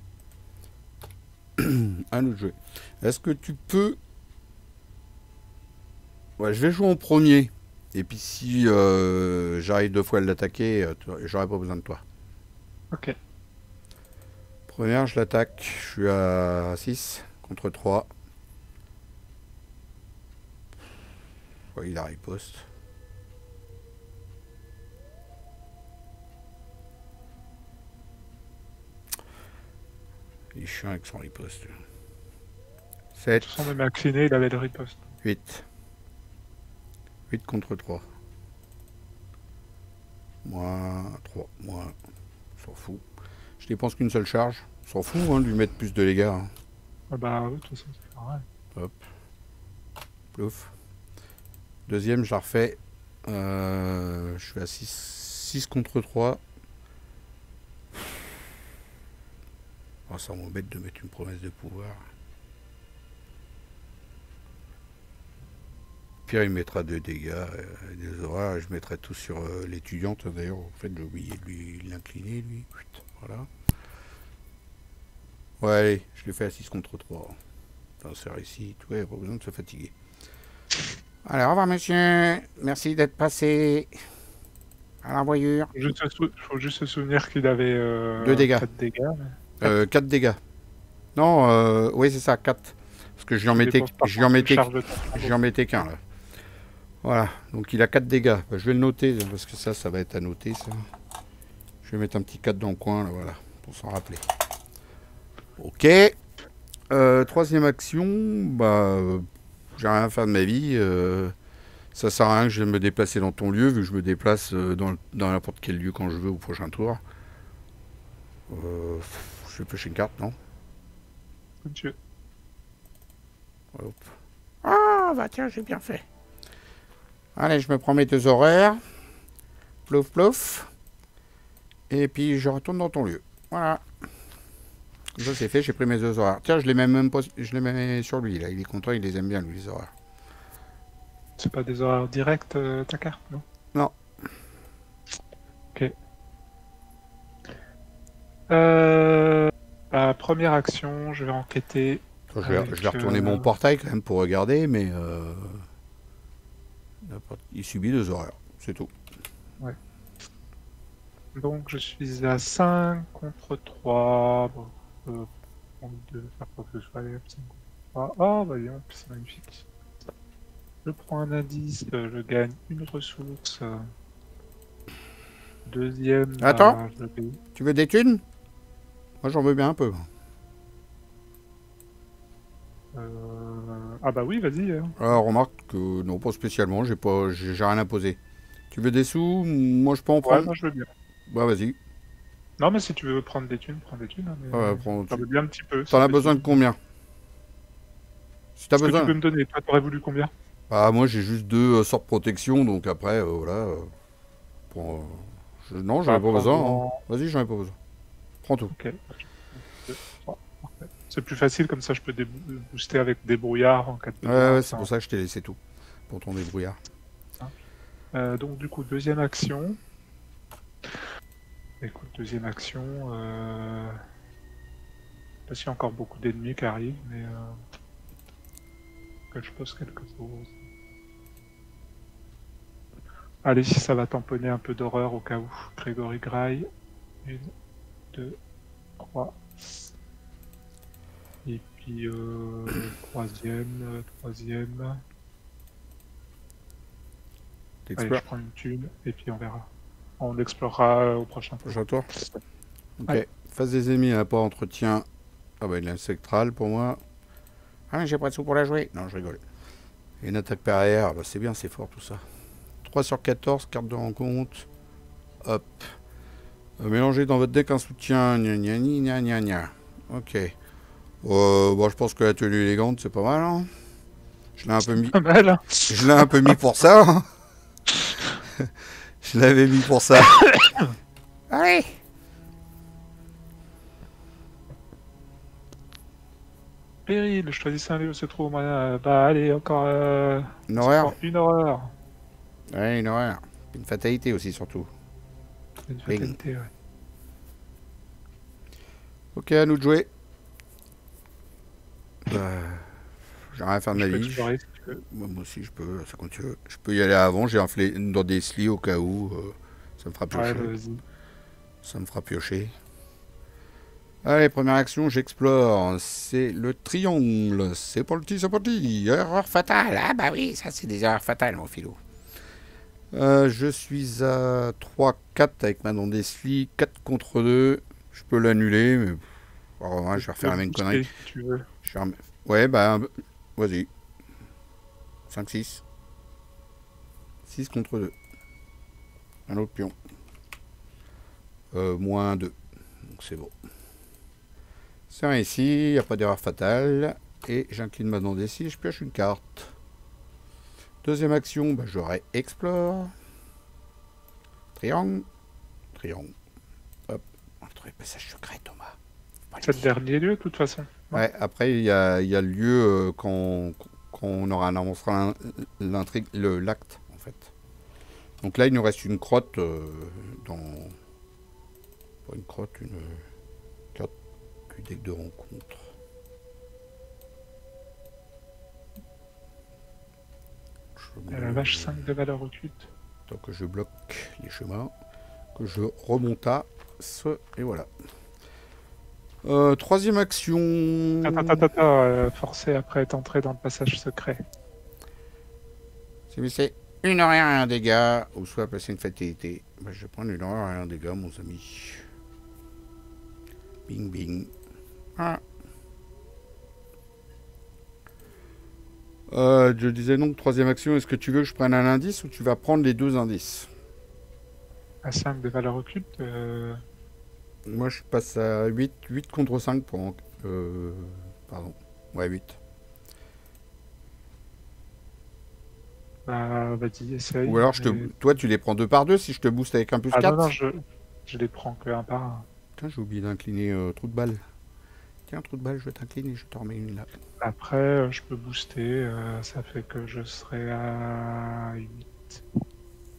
À nous de jouer. Est-ce que tu peux... Ouais, je vais jouer en premier. Et puis si j'arrive 2 fois à l'attaquer, j'aurai pas besoin de toi. Ok. Première, je l'attaque. Je suis à 6 contre 3. Ouais, il a riposte. Il est chiant avec son riposte. De 7, toute façon, même incliné, il avait le riposte. 8. 8 contre 3. Moins 3. Moins. On s'en fout. Je dépense qu'une seule charge. On s'en fout hein, de lui mettre plus de dégâts. Hein. Ah bah oui, de toute façon, c'est pareil. Hop. Plouf. Deuxième, je la refais. Je suis à 6 contre 3. Oh, ça m'embête de mettre une promesse de pouvoir. Pire, il mettra 2 dégâts, des horreurs, et je mettrai tout sur l'étudiante. D'ailleurs, en fait, j'ai oublié de lui l'incliner, lui. Voilà. Ouais, allez, je l'ai fait à 6 contre 3. Dans ce récit, ouais, pas besoin de se fatiguer. Allez, au revoir, monsieur. Merci d'être passé. À la voyure. Il faut juste se souvenir qu'il avait 2 dégâts. 4 dégâts. Mais... 4 dégâts. Non, oui, c'est ça, 4. Parce que je lui en mettais qu'un, là. Voilà, donc il a 4 dégâts. Bah, je vais le noter, parce que ça va être à noter, ça. Je vais mettre un petit 4 dans le coin, là, voilà, pour s'en rappeler. Ok. Troisième action, bah, j'ai rien à faire de ma vie. Ça sert à rien que je vais me déplacer dans ton lieu, vu que je me déplace dans n'importe quel lieu quand je veux au prochain tour. Je vais pêcher une carte, non? Comme tu veux. Hop. Ah, bah tiens, j'ai bien fait. Allez, je me prends mes 2 horaires. Plouf, plouf. Et puis, je retourne dans ton lieu. Voilà. Ça, c'est fait, j'ai pris mes 2 horaires. Tiens, je les mets même pas, je les mets sur lui, là. Il est content, il les aime bien, lui, les horaires. C'est pas des horaires directs, ta carte, non? Non. Ok. Première action, je vais enquêter. Je vais retourner mon portail quand même pour regarder, mais il subit 2 horaires, c'est tout. Ouais. Donc je suis à 5 contre 3. Bon, envie de faire quoi que ce soit. Allez, hop, 5 contre 3. Oh, bah dis donc, c'est magnifique. Je prends un indice, je gagne une ressource. Deuxième. Attends, je gagne. tu veux des thunes? Moi j'en veux bien un peu. Ah bah oui, vas-y. Alors remarque que non, pas spécialement, j'ai rien imposé. Tu veux des sous? Moi je peux en prendre. Ouais, moi je veux bien. Bah vas-y. Non, mais si tu veux prendre des thunes, prends des thunes. Hein, mais j'en veux bien un petit peu. T'en as besoin de combien? Si t'as besoin. Que tu peux me donner? Toi, t'aurais voulu combien? Bah moi j'ai juste 2 sorts de protection, donc après voilà. Non, j'en ai pas besoin. Hein. Vas-y, j'en ai pas besoin. Prends tout. Ok. C'est plus facile, comme ça je peux booster avec des brouillards en cas de besoin. Ouais, c'est pour ça que je t'ai laissé tout. Pour ton débrouillard. Donc du coup, deuxième action. Écoute, deuxième action. Je sais pas s'il y a encore beaucoup d'ennemis qui arrivent, mais que je pose quelque chose. Allez, si ça va tamponner un peu d'horreur au cas où. Grégory Graille. 1, 2, 3. Et puis troisième. Allez, je prends une thune et puis on verra. On explorera au prochain tour. Ok. Ouais. Face des ennemis, un pas entretien. Ah bah il est insectral pour moi. Ah mais j'ai pas de sous pour la jouer. Non, je rigole. Et une attaque par arrière, bah, c'est bien, c'est fort tout ça. 3 sur 14, carte de rencontre. Hop. Mélangez dans votre deck un soutien. Gna gna gna gna gna. Ok. Bon, je pense que la tenue élégante, c'est pas mal. Hein, je l'ai un peu mis. Pas mal. Hein. Je l'ai un peu mis pour ça. Hein. Je l'avais mis pour ça. Allez. Péril, choisissez un lieu où se trouve. Bah allez, encore une horreur. Une horreur. Ouais, une horreur. Une fatalité aussi, surtout. C'est une fatalité, ouais. Ok, à nous de jouer. J'ai rien à faire de Je ma peux vie. explorer si tu veux. Moi aussi, je peux, ça compte. Je peux y aller avant. J'ai inflé dans des slis au cas où. Ça me fera Ouais, piocher. vas-y. Ça me fera piocher. Allez, première action, j'explore. C'est le triangle. C'est parti, c'est parti. Erreur fatale. Ah bah oui, ça c'est des erreurs fatales, mon filou. Je suis à 3-4 avec ma dans des slis. 4 contre 2. Je peux l'annuler, mais... Oh, ouais, je vais refaire la même connerie. Si tu veux. Ouais, bah... Vas-y. 5-6. 6 contre 2. Un autre pion. Moins 2. Donc c'est bon. C'est rien ici, il n'y a pas d'erreur fatale. Et j'incline ma dans des scies, je pioche une carte. Deuxième action, bah, j'aurai explore. Triangle. Triangle. Hop. On va trouver le passage secret, Thomas. C'est le dernier lieu, de toute façon. Ouais, après, il y a le lieu quand on aura annoncé l'intrigue, l'acte, en fait. Donc là, il nous reste une crotte dans... Pas une crotte, une carte du deck de rencontre. La vache 5 de valeur occulte. Donc je bloque les chemins, que je remonte ce et voilà. Troisième action. Forcé après être entré dans le passage secret. Si c'est une horreur et un dégât, ou soit passer une fatalité. Bah, je vais prendre une horreur et un dégât, mon ami. Bing bing. Ah. Je disais donc, troisième action, est-ce que tu veux que je prenne un indice ou tu vas prendre les deux indices? À 5 de valeur occulte. Moi, je passe à 8 contre 5 pour... pardon. Ouais, 8. Bah, vas-y, essaye. Ou alors, toi, tu les prends 2 par 2 si je te booste avec un plus 4. Non, je les prends que un par un. Putain, j'ai oublié d'incliner trou de balle. Tiens, trou de balle, je vais t'incliner, je t'en remets une là. Après, je peux booster, ça fait que je serai à 8.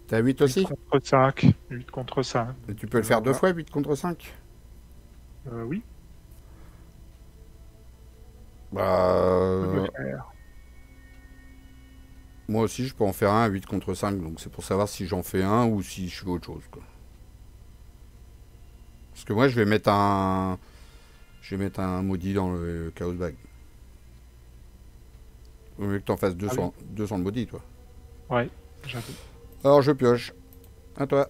T'es à 8 aussi 8 contre 5. 8 contre 5. Et tu peux le faire 2 fois, 8 contre 5 Oui. Bah... Moi aussi, je peux en faire un à 8 contre 5, donc c'est pour savoir si j'en fais un ou si je fais autre chose, quoi. Parce que moi, je vais mettre un maudit dans le Chaos Bag. Au mieux que t'en fasses 200, 200 de maudit, toi. Ouais, j'avoue. Alors, je pioche. À toi.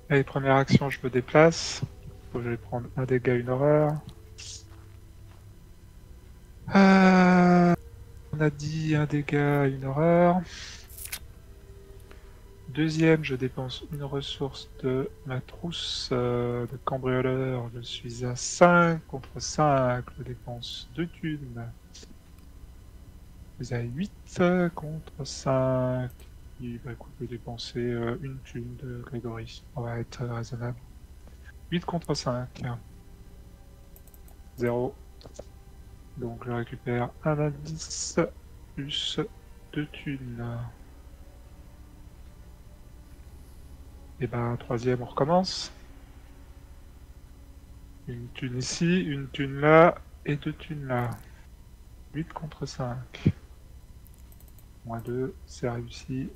Allez, première action, je me déplace. Je vais prendre un dégât, une horreur. On a dit un dégât, une horreur. Deuxième, je dépense une ressource de ma trousse de cambrioleur. Je suis à 5 contre 5. Je dépense 2 thunes. Je suis à 8 contre 5. Et, bah, écoute, je vais dépenser une thune de Grégory. On va être raisonnable. 8 contre 5. 0. Donc je récupère un indice plus 2 thunes. Et ben, troisième, on recommence. Une thune ici, une thune là, et 2 thunes là. 8 contre 5. Moins 2, c'est réussi.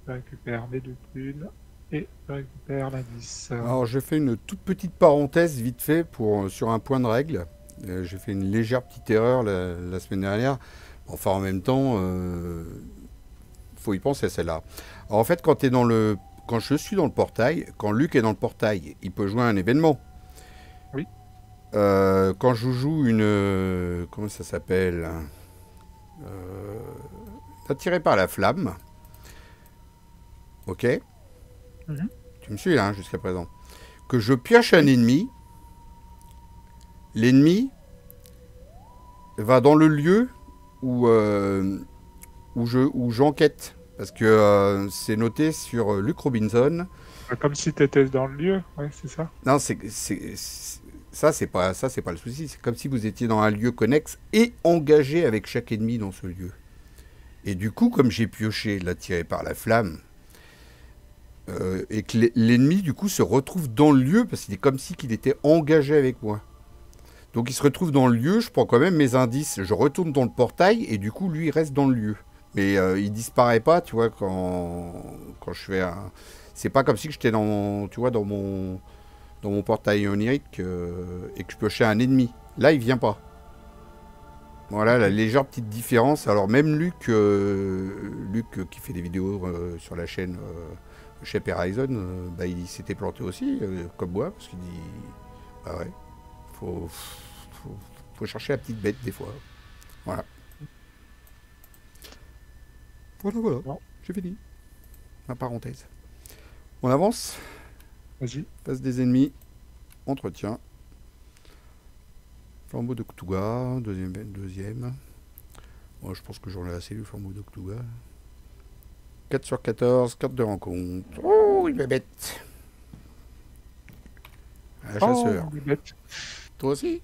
Je récupère mes 2 thunes, et je récupère l'indice. Alors, j'ai fait une toute petite parenthèse, vite fait, sur un point de règle. J'ai fait une légère petite erreur la semaine dernière. Enfin, en même temps, faut y penser, celle-là. Alors, en fait, quand je suis dans le portail, quand Luc est dans le portail, il peut jouer à un événement. Oui. Quand je joue une... comment ça s'appelle attiré par la flamme. Ok. Tu me suis là, jusqu'à présent. Que je pioche un ennemi. L'ennemi va dans le lieu où j'enquête. Parce que c'est noté sur Luc Robinson. Comme si tu étais dans le lieu, ouais, c'est ça. Non, ça c'est pas le souci. C'est comme si vous étiez dans un lieu connexe et engagé avec chaque ennemi dans ce lieu. Et du coup, comme j'ai pioché là tiré par la flamme, et que l'ennemi du coup se retrouve dans le lieu, parce qu'il est comme si qu'il était engagé avec moi. Donc il se retrouve dans le lieu, je prends quand même mes indices, je retourne dans le portail, et du coup lui il reste dans le lieu. Mais il disparaît pas, tu vois, quand je fais un... C'est pas comme si j'étais dans, tu vois, dans mon portail onirique et que je piochais un ennemi. Là, il vient pas. Voilà, la légère petite différence. Alors même Luc, qui fait des vidéos sur la chaîne chez Horizon, bah, il s'était planté aussi, comme moi, parce qu'il dit, bah ouais, faut chercher la petite bête des fois. Voilà. Voilà. Bon, J'ai fini. Ma parenthèse. On avance. vas-y. Face des ennemis. Entretien. Flambeau de Cthulhu. Deuxième. Moi, je pense que j'en ai assez du flambeau de Cthulhu. 4 sur 14. Carte de rencontre. Oh, il est bête. Un chasseur. Oh, il est bête. Toi aussi.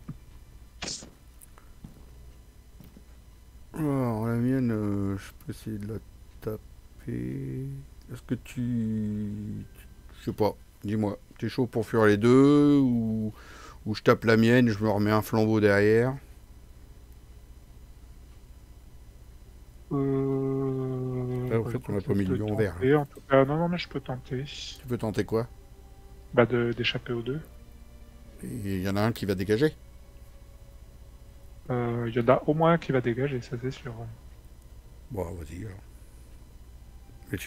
Alors, la mienne, je peux essayer de la taper. Est-ce que je sais pas. Dis-moi. T'es chaud pour fuir les deux ou je tape la mienne, je me remets un flambeau derrière. Là, en fait, on n'a pas mis le lieu en vert. Tenter, en tout cas, non, mais je peux tenter. Tu peux tenter quoi? Bah, d'échapper aux deux. Et il y en a un qui va dégager. Il y en a au moins un qui va dégager, ça c'est sûr. Bon, vas-y alors. Mais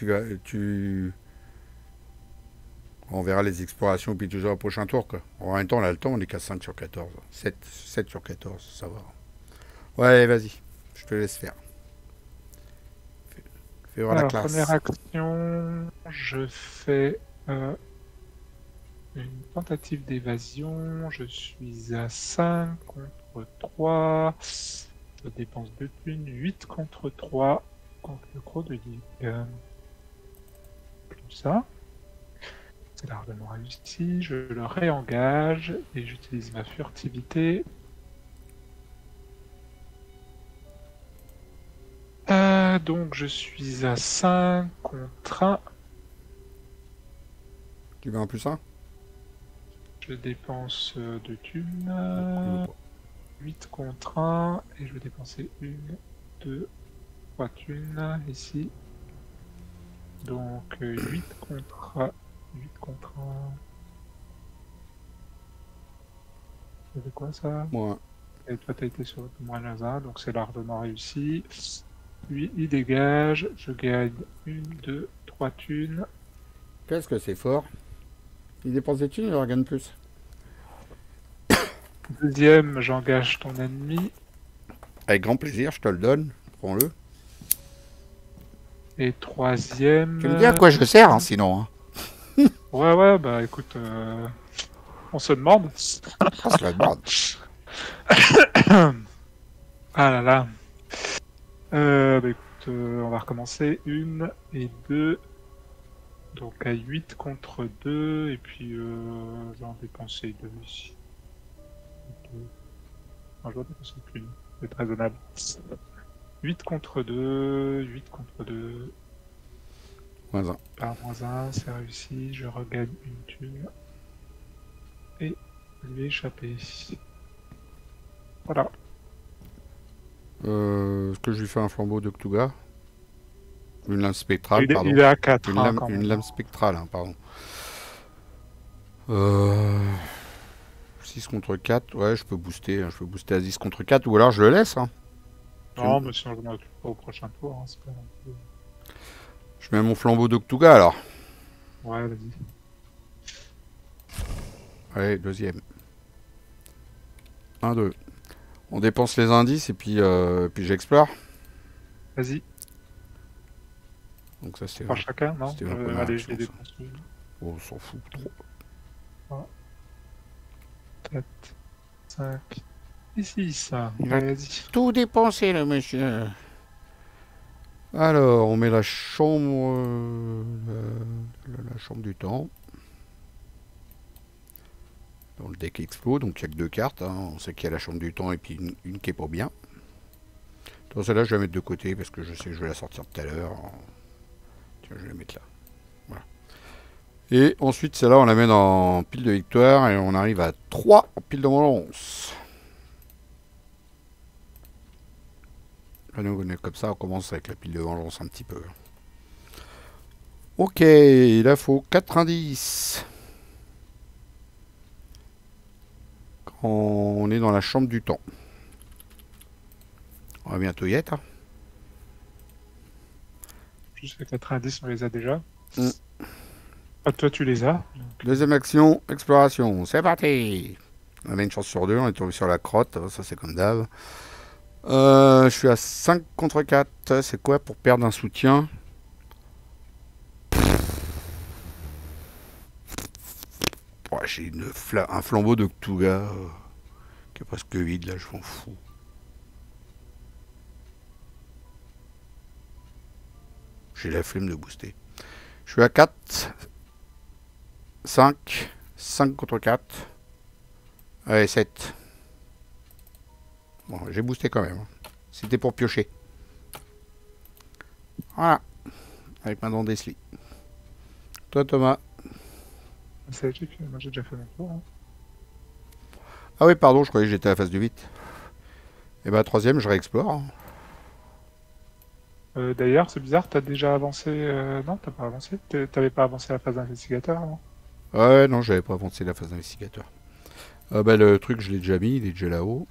on verra les explorations puis toujours au prochain tour, quoi. En même temps, on a le temps, on est qu'à 5 sur 14. 7 sur 14, ça va. Ouais, vas-y. Je te laisse faire. Fais voir la Alors, classe. première action, je fais une tentative d'évasion. Je suis à 5 contre 3. Je dépense 2 thunes. 8 contre 3 contre le gros de ligue. Comme ça. C'est largement réussi. Je le réengage et j'utilise ma furtivité. Donc je suis à 5 contre 1. Tu veux un plus 1? Je dépense 2 thunes. 8 contre 1. Et je vais dépenser 1, 2, 3 thunes ici. Donc 8 contre 1. Ça fait quoi ça? Moi. Et toi t'as été sur le moins 1, donc c'est largement réussi. Lui il dégage, je gagne 1, 2, 3 thunes. Qu'est-ce que c'est fort? Il dépense des thunes, il en gagne plus. Deuxième, j'engage ton ennemi. Avec grand plaisir, je te le donne. Prends-le. Et troisième... Tu me dis à quoi je sers, hein, sinon. Hein. Ouais, bah écoute, on se demande. On se la demande. Ah là là. Bah écoute, on va recommencer. 1 et 2. Donc à 8 contre 2. Et puis j'en dépenser 2 ici. Non, je vais dépenser qu'une. C'est raisonnable. 8 contre 2. 8 contre 2. Moins 1. Par moins 1, c'est réussi. Je regagne une thune. Et je vais échapper. Voilà. Est-ce que je lui fais un flambeau de Cthulhu? Une lame spectrale, pardon. Il est à 4. Une lame spectrale, hein, pardon. 6 contre 4, ouais, je peux booster. Je peux booster à 10 contre 4, ou alors je le laisse. Hein. Non, mais sinon je m'en occupe pas au prochain tour. Hein, c'est pas non plus... Je mets mon flambeau de Cthulhu alors. Ouais, vas-y. Allez, deuxième. 1, 2. On dépense les indices et puis j'explore. Vas-y. Donc ça c'est... Par chacun, non c'était ma première allez, action, je les ça. dépense. Oh, on s'en fout trop. 4, 5 et 6. Il a Vas-y. tout dépensé, le monsieur. Alors, on met la chambre... la chambre du temps. Dans le deck Expo, donc il n'y a que 2 cartes. Hein. On sait qu'il y a la chambre du temps et puis une qui est pas bien. Dans celle-là, je vais la mettre de côté parce que je sais que je vais la sortir tout à l'heure. Tiens, je vais la mettre là. Voilà. Et ensuite, celle-là, on la met dans pile de victoire et on arrive à 3 en pile de vengeance. Nous, on est comme ça, on commence avec la pile de vengeance un petit peu. Ok, là, il faut 4 indices. Quand on est dans la chambre du temps. On va bientôt y être. Hein. Juste les 90, on les a déjà. Mm. Ah, toi, tu les as. Donc... Deuxième action, exploration. C'est parti. On a une chance sur 2, on est tombé sur la crotte. Ça, c'est comme d'hab. Je suis à 5 contre 4. C'est quoi pour perdre un soutien? Oh, j'ai un flambeau de Cthulhu qui est presque vide, là, je m'en fous. J'ai la flemme de booster. Je suis à 4. 5. 5 contre 4. Allez, 7. Bon, j'ai boosté quand même. C'était pour piocher. Voilà. Avec ma dent d'Esli. Toi, Thomas. C'est logique, moi j'ai déjà fait mon tour. Hein. Ah oui, pardon, je croyais que j'étais à la phase du 8. Et bah, troisième, je réexplore. Hein. D'ailleurs, c'est bizarre, t'as déjà avancé... Non, t'as pas avancé. T'avais pas avancé la phase d'investigateur, non? Ouais, non, j'avais pas avancé la phase d'investigateur. Bah, le truc, je l'ai déjà mis, il est déjà là-haut.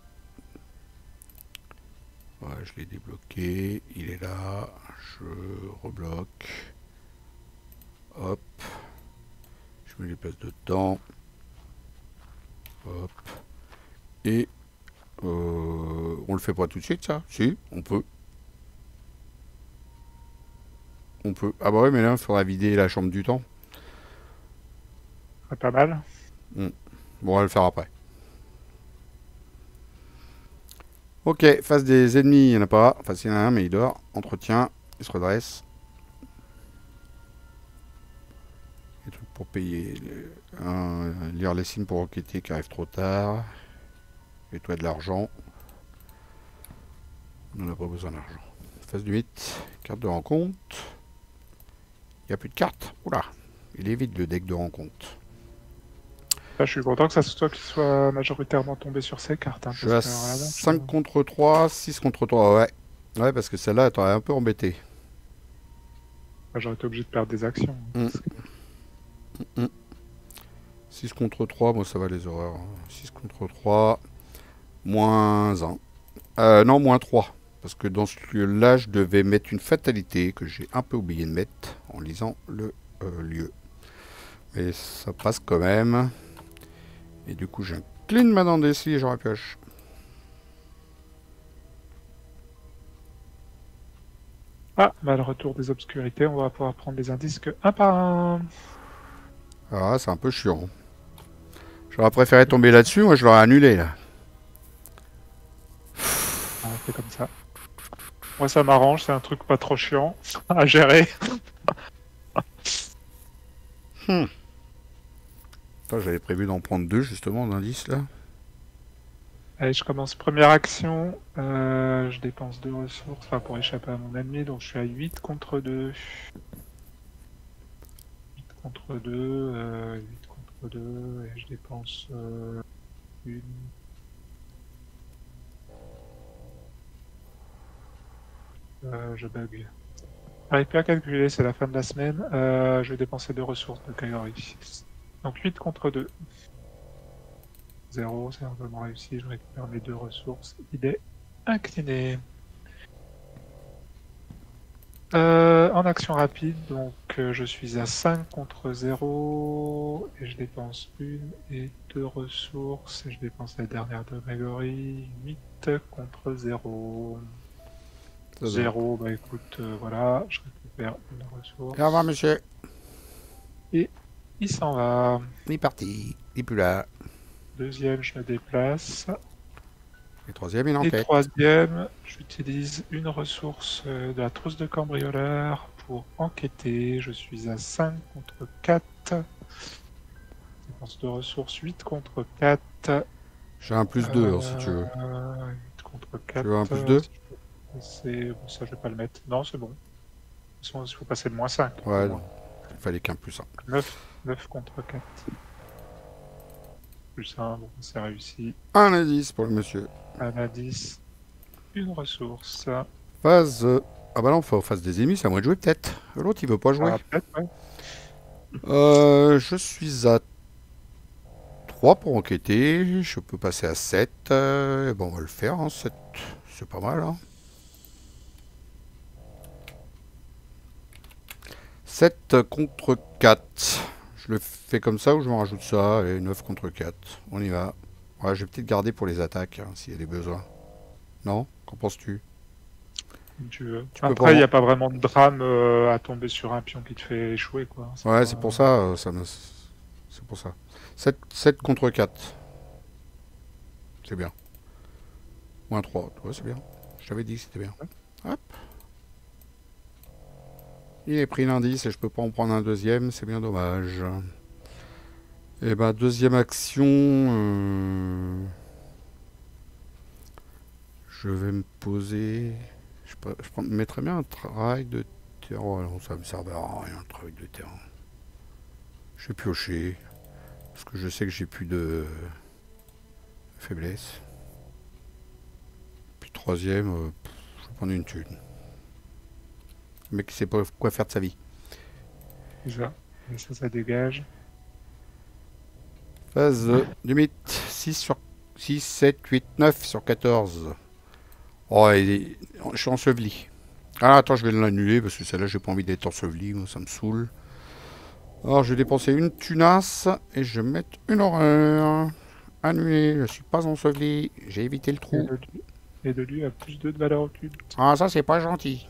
Ouais, je l'ai débloqué, il est là. Je rebloque. Hop. Je me les place dedans. Hop. Et on le fait pas tout de suite, ça? Si, on peut. On peut. Ah bah ouais, mais là, il faudra vider la chambre du temps. Pas mal. Bon, on va le faire après. Ok, face des ennemis, il n'y en a pas. Enfin, s'il y en a un, mais il dort. Entretien, il se redresse. Des trucs pour payer. Lire les signes pour enquêter qui arrive trop tard. Et toi de l'argent. On n'en a pas besoin d'argent. Phase du 8, carte de rencontre. Il n'y a plus de cartes. Oula, il est vide le deck de rencontre. Là, je suis content que ça soit toi qui soit majoritairement tombé sur ces cartes. Hein, Je suis à parce que, alors là, 5 contre 3, 6 contre 3, ouais. Ouais, parce que celle-là, elle t'aurait un peu embêté. j'aurais été obligé de perdre des actions. Mm. 6 contre 3, moi ça va les horreurs. 6 contre 3, moins 1. Non, moins 3. Parce que dans ce lieu-là, je devais mettre une fatalité que j'ai un peu oublié de mettre en lisant le lieu. Mais ça passe quand même. Et du coup, j'incline ma dent d'ici et j'en pioche. Ah, bah le retour des obscurités, on va pouvoir prendre les indices que un par un. Ah, c'est un peu chiant. J'aurais préféré tomber là-dessus, moi je l'aurais annulé là. On fait comme ça. Moi ça m'arrange, c'est un truc pas trop chiant à gérer. J'avais prévu d'en prendre 2 justement d'indices là. Allez, je commence première action. Je dépense 2 ressources pour échapper à mon ennemi, donc je suis à 8 contre 2. 8 contre 2, 8 contre 2, et je dépense une. Je bug. J'arrive plus à calculer, c'est la fin de la semaine. Je vais dépenser 2 ressources de Kaori. Donc 8 contre 2. 0, c'est amplement réussi, je récupère mes 2 ressources. Il est incliné. En action rapide, donc je suis à 5 contre 0 et je dépense 1 et 2 ressources et je dépense la dernière de Grégory. 8 contre 0. 0, bah écoute, voilà, je récupère une ressource. Au revoir monsieur. Et il s'en va. Il est parti, il est plus là. Deuxième, je me déplace. Et troisième, il en Et tête. troisième, j'utilise une ressource de la trousse de cambrioleur pour enquêter. Je suis à 5 contre 4. Dépense de ressources 8 contre 4. J'ai un plus 2 si tu veux. 8 contre 4. Tu veux un plus 2? Bon, ça, je vais pas le mettre. Non, c'est bon. De toute façon, il faut passer le -5. Ouais, non. Il fallait qu'un plus 1. 9 contre 4. Plus 1, bon, c'est réussi. Un indice pour le monsieur. Un indice. Une ressource. Phase. Ah bah non, faut phase des ennemis, c'est à moi de jouer peut-être. L'autre il veut pas jouer. Ah, peut-être, ouais. Je suis à 3 pour enquêter. Je peux passer à 7. Et bon, on va le faire, hein, 7. C'est pas mal, hein. 7 contre 4. Je le fais comme ça ou je m'en rajoute ça. Et 9 contre 4. On y va. Ouais, je vais peut-être garder pour les attaques, hein, s'il y a des besoins. Non? Qu'en penses-tu? Comme tu veux. peux Après, pas- il n'y a pas vraiment de drame à tomber sur un pion qui te fait échouer, quoi. Ouais, pas- c'est pour ça. C'est pour ça. 7 contre 4. C'est bien. Moins 3. Ouais, c'est bien. Je t'avais dit que c'était bien. Hop. Il est pris l'indice et je peux pas en prendre un deuxième. C'est bien dommage. Et ben, deuxième action. Je vais me poser. Je mettrais bien un travail de terrain. Oh, non, ça me servait à rien, le travail de terrain. Je vais piocher. Parce que je sais que j'ai plus de faiblesse. Puis troisième, je vais prendre une thune. Le mec qui sait pas quoi faire de sa vie. C'est ça. Et ça dégage. Phase limite 6, 7, 8, 9 sur 14. Oh, je suis enseveli. Ah, attends, je vais l'annuler parce que celle-là, j'ai pas envie d'être enseveli. Moi, ça me saoule. Alors, je vais dépenser une tunasse et je vais mettre une horreur. Annulé, je suis pas enseveli. J'ai évité le trou. Et de lui a plus 2 de valeur occulte. Ah, ça, c'est pas gentil.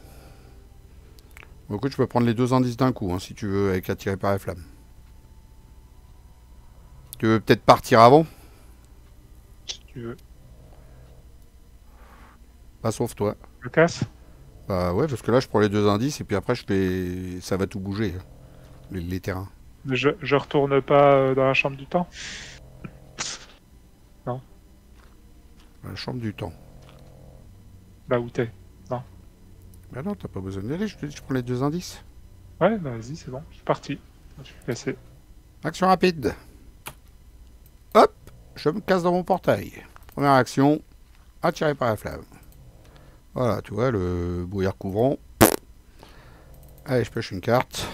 Bon, écoute, je peux prendre les 2 indices d'un coup, hein, si tu veux, avec attiré par la flamme. Tu veux peut-être partir avant? Si tu veux. Pas sauf toi. Je casse. Bah ouais, parce que là, je prends les 2 indices et puis après, ça va tout bouger, hein, les terrains. Je retourne pas dans la chambre du temps. La chambre du temps. Là où t'es. Bah non, t'as pas besoin d'y aller, je te dis, je prends les 2 indices. Ouais, bah vas-y, c'est bon. Je suis parti. Je suis cassé. Action rapide. Hop, je me casse dans mon portail. Première action, attiré par la flamme. Voilà, tu vois, le brouillard couvrant. Allez, je pêche une carte.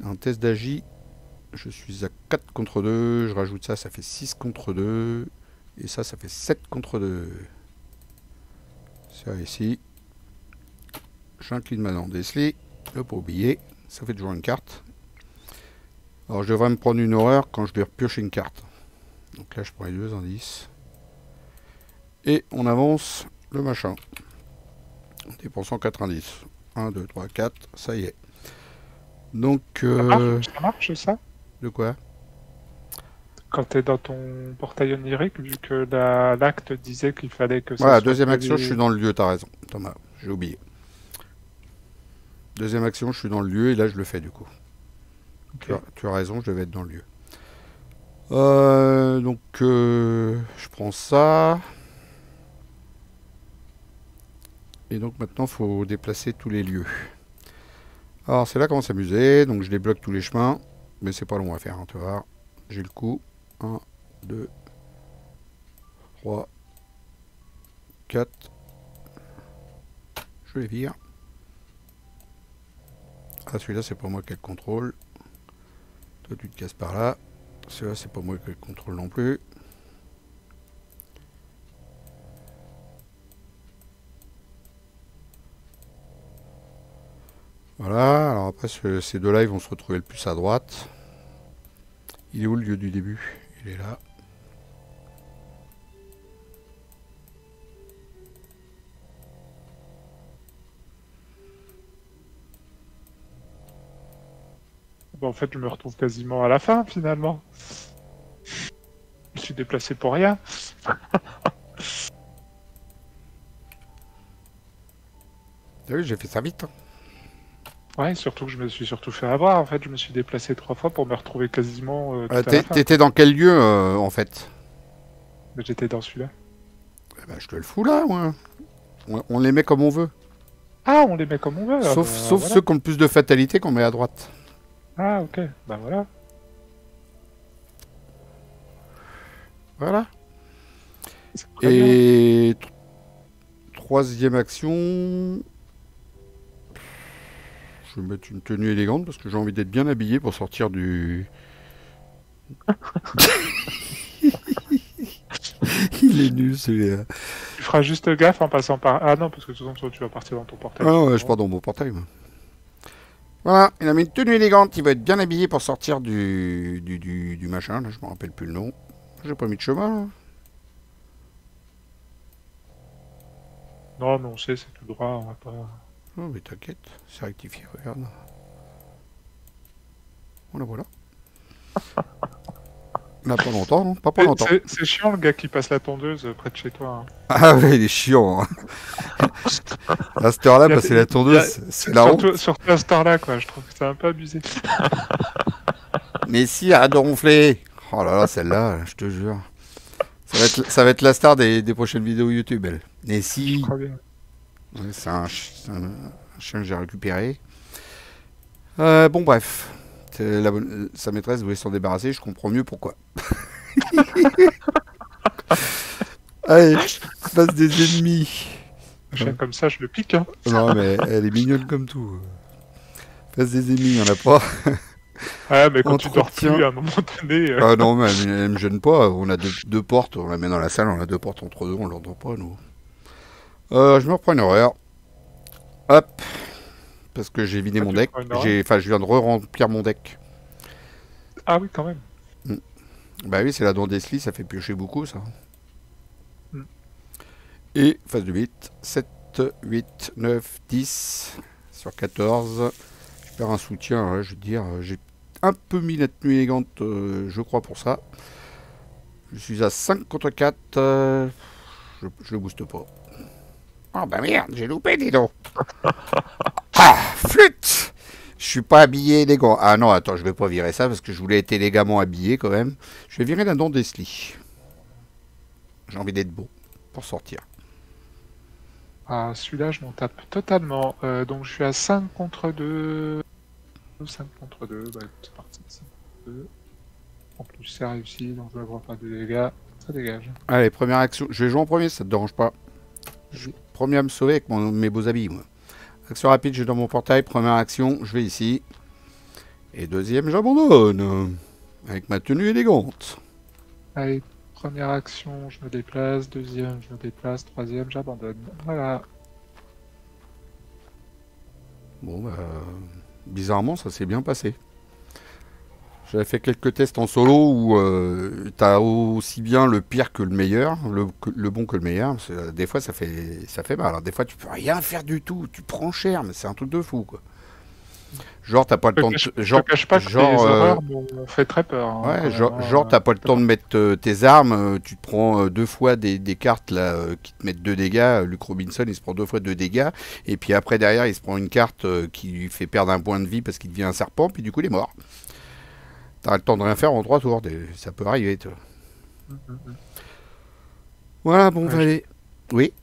En test d'agi, je suis à 4 contre 2. Je rajoute ça, ça fait 6 contre 2. Et ça fait 7 contre 2. Ça ici. J'incline ma dent Desley. Hop, oublié. Ça fait toujours une carte. Alors je devrais me prendre une horreur quand je vais repiocher une carte. Donc là je prends les 2 indices. Et on avance le machin. En dépensant 4 indices. 1, 2, 3, 4. Ça y est. Donc... Ça marche ça? De quoi? Quand t'es dans ton portail onirique, vu que l'acte disait qu'il fallait que ça Voilà, soit deuxième action, prévu- je suis dans le lieu, t'as raison. Thomas, j'ai oublié. Deuxième action, je suis dans le lieu et là je le fais du coup. Ok. Tu as raison, je devais être dans le lieu. Donc, je prends ça. Et donc maintenant, il faut déplacer tous les lieux. Alors, c'est là qu'on va s'amuser. Donc, je débloque tous les chemins. Mais c'est pas long à faire, hein, tu vois. J'ai le coup. 1, 2, 3, 4. Je les vire. Ah, celui-là, c'est pas moi qui ai le contrôle. Toi, tu te casses par là. Celui-là, c'est pas moi qui ai le contrôle non plus. Voilà. Alors après, ces deux-là, ils vont se retrouver le plus à droite. Il est où le lieu du début? Il est là. Bah, en fait, je me retrouve quasiment à la fin, finalement. Je me suis déplacé pour rien. T'as vu, j'ai fait ça vite, hein. Ouais, surtout que je me suis surtout fait avoir. En fait, je me suis déplacé 3 fois pour me retrouver quasiment tout à la fin. T'étais dans quel lieu, en fait? Mais j'étais dans celui-là. Eh ben, je te le fous là, moi. On les met comme on veut. Ah, on les met comme on veut. Sauf voilà. ceux qui ont le plus de fatalité qu'on met à droite. Ah, ok. Bah voilà. Voilà. C'est très bien. Et troisième action. Je vais mettre une tenue élégante parce que j'ai envie d'être bien habillé pour sortir du. Il est nul celui-là. Tu feras juste gaffe en passant par... Ah non, parce que de toute façon, tu vas partir dans ton portail. Ah ouais, je pars dans mon portail. Moi. Voilà, il a mis une tenue élégante. Il va être bien habillé pour sortir du machin. Là, je me rappelle plus le nom. J'ai pas mis de chemin. Là. Non, mais on sait, c'est tout droit, on va pas... Oh, mais t'inquiète, c'est rectifié, regarde. Voilà, voilà. Là, pas longtemps, non pas longtemps. C'est chiant le gars qui passe la tondeuse près de chez toi. Hein. Ah ouais, il est chiant. Hein. À cette heure-là, passer la tondeuse, c'est la honte. Surtout à cette heure-là, quoi. Je trouve que c'est un peu abusé. Mais si, arrête de ronfler. Oh là là, celle-là, je te jure. Ça va être la star des prochaines vidéos YouTube, elle. Mais si... Je crois bien. Ouais, c'est un chien que j'ai récupéré. Bon, bref. Sa maîtresse voulait s'en débarrasser, je comprends mieux pourquoi. Allez, face des ennemis. Un chien comme ça, je le pique. Hein. Non, mais elle est mignonne comme tout. Face des ennemis, il n'y en a pas. Ouais, mais quand tu dors Entretien. plus, à un moment donné... Ah non, mais elle me gêne pas. On a deux portes, on la met dans la salle, on a deux portes entre deux, on l'entend pas, nous. Je me reprends une horaire. Hop. Parce que j'ai vidé Ah, mon tu deck. prends une horaire Enfin, je viens de re-remplir mon deck. Ah oui, quand même. Bah oui, c'est la Dondesli, ça fait piocher beaucoup, ça. Mm. Et phase de 8, 7, 8, 9, 10 sur 14. Je perds un soutien, hein, je veux dire. J'ai un peu mis la tenue élégante, je crois, pour ça. Je suis à 5 contre 4. Je le booste pas. Oh bah merde, j'ai loupé, dis donc. Ah, flûte! Je suis pas habillé élégant. Ah non, attends, je vais pas virer ça parce que je voulais être élégamment habillé quand même. Je vais virer la Dondesli. J'ai envie d'être beau pour sortir. Ah, celui-là, je m'en tape totalement. Donc, je suis à 5 contre 2. 5 contre 2. Bah, c'est parti. 5 contre 2. En plus, c'est réussi, donc je ne vois pas de dégâts. Ça dégage. Allez, première action. Je vais jouer en premier, ça te dérange pas. Je suis premier à me sauver avec mes beaux habits, moi. Action rapide, je vais dans mon portail. Première action, je vais ici. Et deuxième, j'abandonne. Avec ma tenue élégante. Allez, première action, je me déplace. Deuxième, je me déplace. Troisième, j'abandonne. Voilà. Bon, bah... bizarrement, ça s'est bien passé. J'avais fait quelques tests en solo où t'as aussi bien le pire que le meilleur, le bon que le meilleur. Des fois, ça fait mal. Alors, des fois, tu peux rien faire du tout. Tu prends cher, mais c'est un truc de fou, quoi. Genre, t'as pas le temps de... Je te cache pas que les horreurs m'ont fait très peur. Hein, ouais, même, genre t'as pas le temps de mettre tes armes. Tu te prends deux fois des cartes là qui te mettent 2 dégâts. Luke Robinson, il se prend 2 fois 2 dégâts. Et puis après, derrière, il se prend une carte qui lui fait perdre un point de vie parce qu'il devient un serpent. Puis du coup, il est mort. T'as le temps de rien faire en 3 tours, ça peut arriver, toi. Voilà, bon, allez. Oui.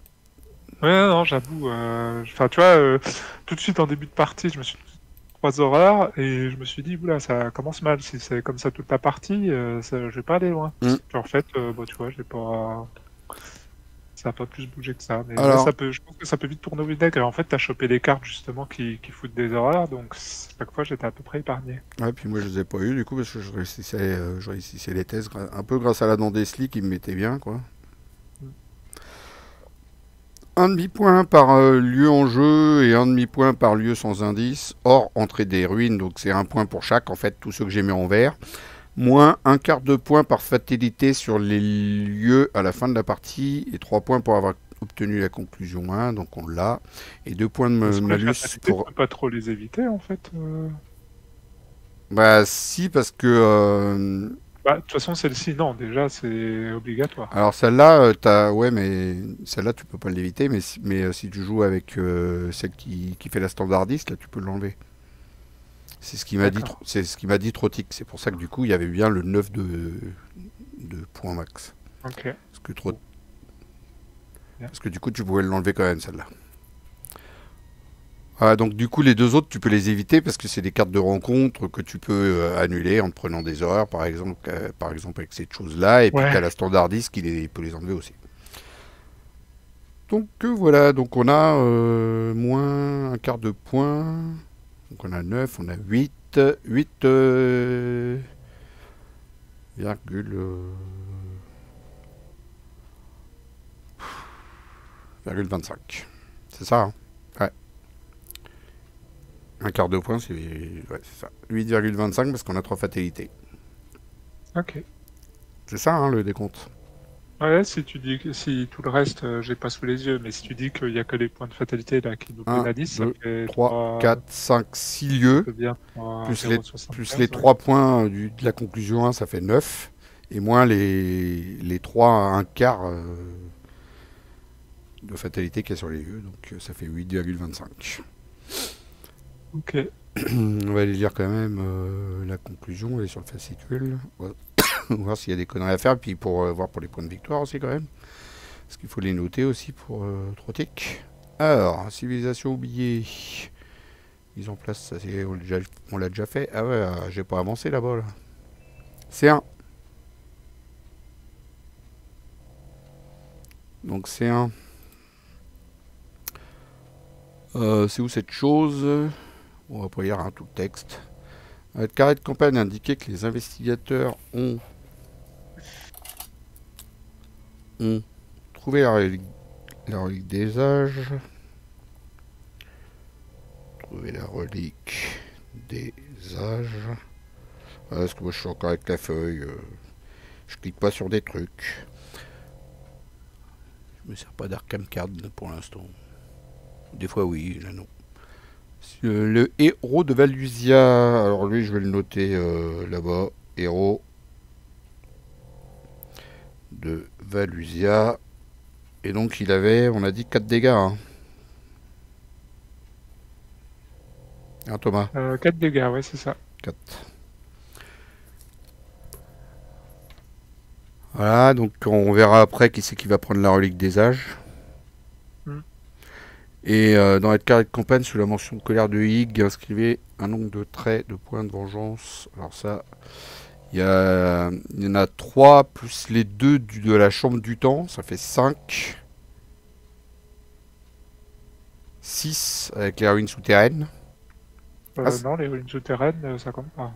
Ouais, non, j'avoue. Enfin, tu vois, tout de suite en début de partie, je me suis dit 3 horreurs et je me suis dit, oula, ça commence mal. Si c'est comme ça toute la partie, je vais pas aller loin. Puis en fait, bah, tu vois, j'ai pas. Ça a pas plus bougé que ça. Mais alors... là, je pense que ça peut vite tourner au vinaigre. Et en fait, t'as chopé des cartes justement qui foutent des horreurs, donc chaque fois, j'étais à peu près épargné. Ouais, puis moi, je les ai pas eu du coup parce que je réussissais les tests un peu grâce à la Dondesli qui me mettait bien, quoi. Un demi-point par lieu en jeu et un demi-point par lieu sans indice, hors entrée des ruines, donc c'est 1 point pour chaque, en fait, tous ceux que j'ai mis en vert. Moins 1/4 de point par fatalité sur les lieux à la fin de la partie, et 3 points pour avoir obtenu la conclusion 1, donc on l'a. Et 2 points de malus pour... On peut pas trop les éviter, en fait. Bah si, parce que... Bah, de toute façon, celle-ci, non, déjà, c'est obligatoire. Alors celle-là, ouais, mais celle-là, tu peux pas l'éviter, mais si tu joues avec celle qui fait la standardiste, là, tu peux l'enlever. C'est ce qui m'a dit, c'est ce qui m'a dit Trotic. C'est pour ça que du coup, il y avait bien le 9 de points max. Ok. Parce que bien. Parce que du coup, tu pouvais l'enlever quand même, celle-là. Voilà, donc du coup, les deux autres, tu peux les éviter parce que c'est des cartes de rencontre que tu peux annuler en te prenant des horreurs, par exemple avec cette chose-là. Et puis, tu as Ouais, la standardiste qui peut les enlever aussi. Donc voilà, donc on a moins un quart de point. Donc on a 9, on a 8, 8 virgule, 25. C'est ça, hein? Ouais. Un quart de point, c'est ça. 8,25 parce qu'on a 3 fatalités. ok. C'est ça, hein, le décompte. Ouais, si tu dis que si tout le reste, j'ai pas sous les yeux, mais si tu dis qu'il y a que les points de fatalité là qui nous 1, pénalisent, ça 2, fait 3, 3, 4, 5, 6 ça lieux. fait bien 3, Plus les, plus les 0,75, ouais. 3 points de la conclusion 1, ça fait 9. Et moins les 3 un quart de fatalité qu'il y a sur les lieux. Donc ça fait 8,25. Ok. On va aller lire quand même la conclusion. Elle est sur le fascicule. On va voir s'il y a des conneries à faire. Puis pour voir pour les points de victoire aussi quand même. Parce qu'il faut les noter aussi pour Trotic. Alors, civilisation oubliée. Mise en place, ça, on l'a déjà fait. Ah ouais, j'ai pas avancé là-bas. Là. C'est un. Donc c'est un. C'est où cette chose? On va pas lire tout le texte. Le carré de campagne indiquait que les investigateurs ont trouvé la relique des âges. Trouver la relique des âges. Parce que moi je suis encore avec la feuille. Je clique pas sur des trucs. Je me sers pas d'Arkham Card pour l'instant. Des fois oui, là non. Le héros de Valusia. Alors lui je vais le noter là-bas. Héros de Valusia. Et donc il avait, on a dit 4 dégâts. Hein, Thomas? 4 dégâts, ouais, c'est ça. 4. Voilà, donc on verra après qui c'est qui va prendre la relique des âges. Hmm. Et dans la carte de campagne, sous la mention de colère de Higg, inscrivez un nombre de traits de points de vengeance. Alors ça, il y en a 3 plus les 2 de la chambre du temps, ça fait 5. 6 avec les ruines souterraines. Non, les ruines souterraines, ça compte pas.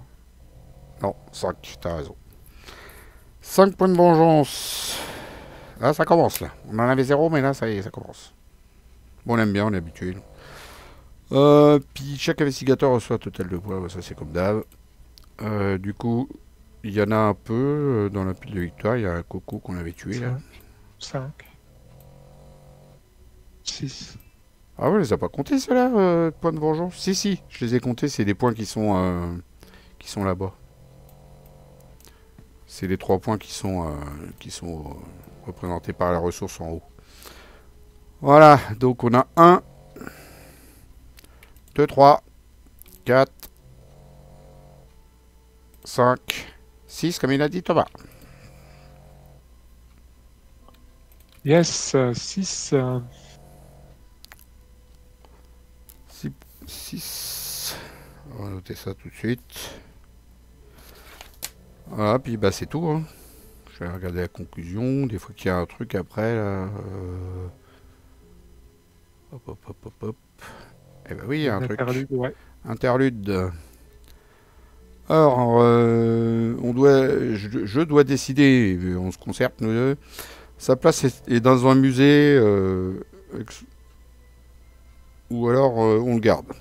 Non, 5, t'as raison. 5 points de vengeance. Là, ça commence, là. On en avait 0, mais là, ça y est, ça commence. Bon, on aime bien, on est habitué. Puis, chaque investigateur reçoit un total de points. Ça, c'est comme d'hab. Du coup, il y en a un peu dans la pile de victoire. Il y a un coco qu'on avait tué, là. 5. 6. Ah ouais, on les a pas comptés, ceux-là, points de vengeance? Si, si, je les ai comptés. C'est des points qui sont là-bas. C'est les 3 points qui sont représentés par la ressource en haut. Voilà, donc on a 1, 2, 3, 4, 5, 6, comme il a dit Thomas. Yes, 6. 6. On va noter ça tout de suite. Voilà, puis bah c'est tout. Hein. Je vais regarder la conclusion. Des fois qu'il y a un truc après, là. Hop, hop, hop, hop, hop. Eh ben oui, il y a un truc. Interlude, ouais. Interlude. Alors, je dois décider, on se concerte nous deux. Sa place est dans un musée, ou alors on le garde.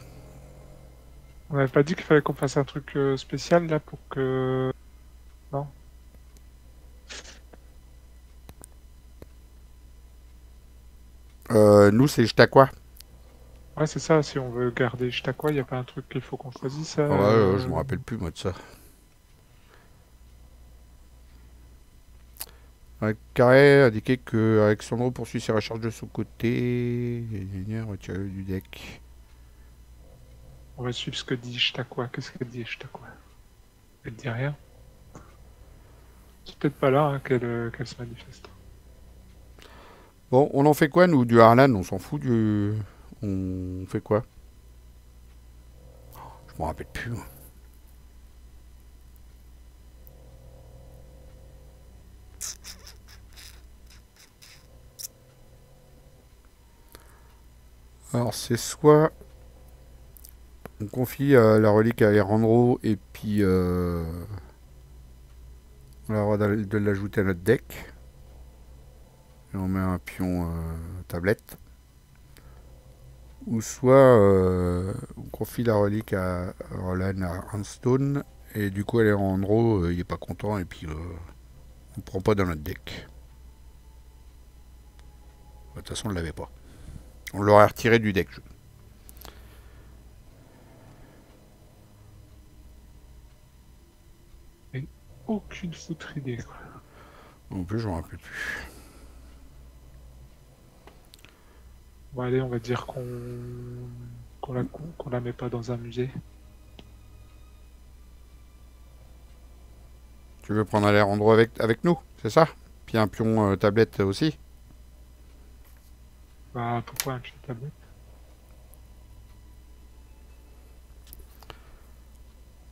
On n'avait pas dit qu'il fallait qu'on fasse un truc spécial là pour que. Non. Nous, c'est Jtakwa. Ouais, c'est ça, si on veut garder Jtakwa, il n'y a pas un truc qu'il faut qu'on choisisse. Ah ouais, je me rappelle plus moi de ça. Un carré indiqué que Alexandro poursuit ses recherches de son côté. Retiré du deck. On va suivre ce que dit Jtakwa. Qu'est-ce qu'elle dit Jtakwa? Elle dit rien. C'est peut-être pas là qu'elle se manifeste. Bon, on en fait quoi, nous, du Harlan? On s'en fout du... On fait quoi? Je m'en rappelle plus. Moi. Alors, c'est soit... On confie la relique à Erandro et puis on a le droit de l'ajouter à notre deck. Et on met un pion tablette. Ou soit on confie la relique à Roland à Hearthstone et du coup Erandro il est pas content et puis on prend pas dans notre deck. De toute façon on l'avait pas. On l'aurait retiré du deck. Aucune foutre idée, quoi. En plus, je m'en rappelle plus. Bon, allez, on va dire qu'on la met pas dans un musée. Tu veux prendre un endroit avec nous, c'est ça? Puis un pion tablette aussi? Bah, pourquoi un pied de tablette?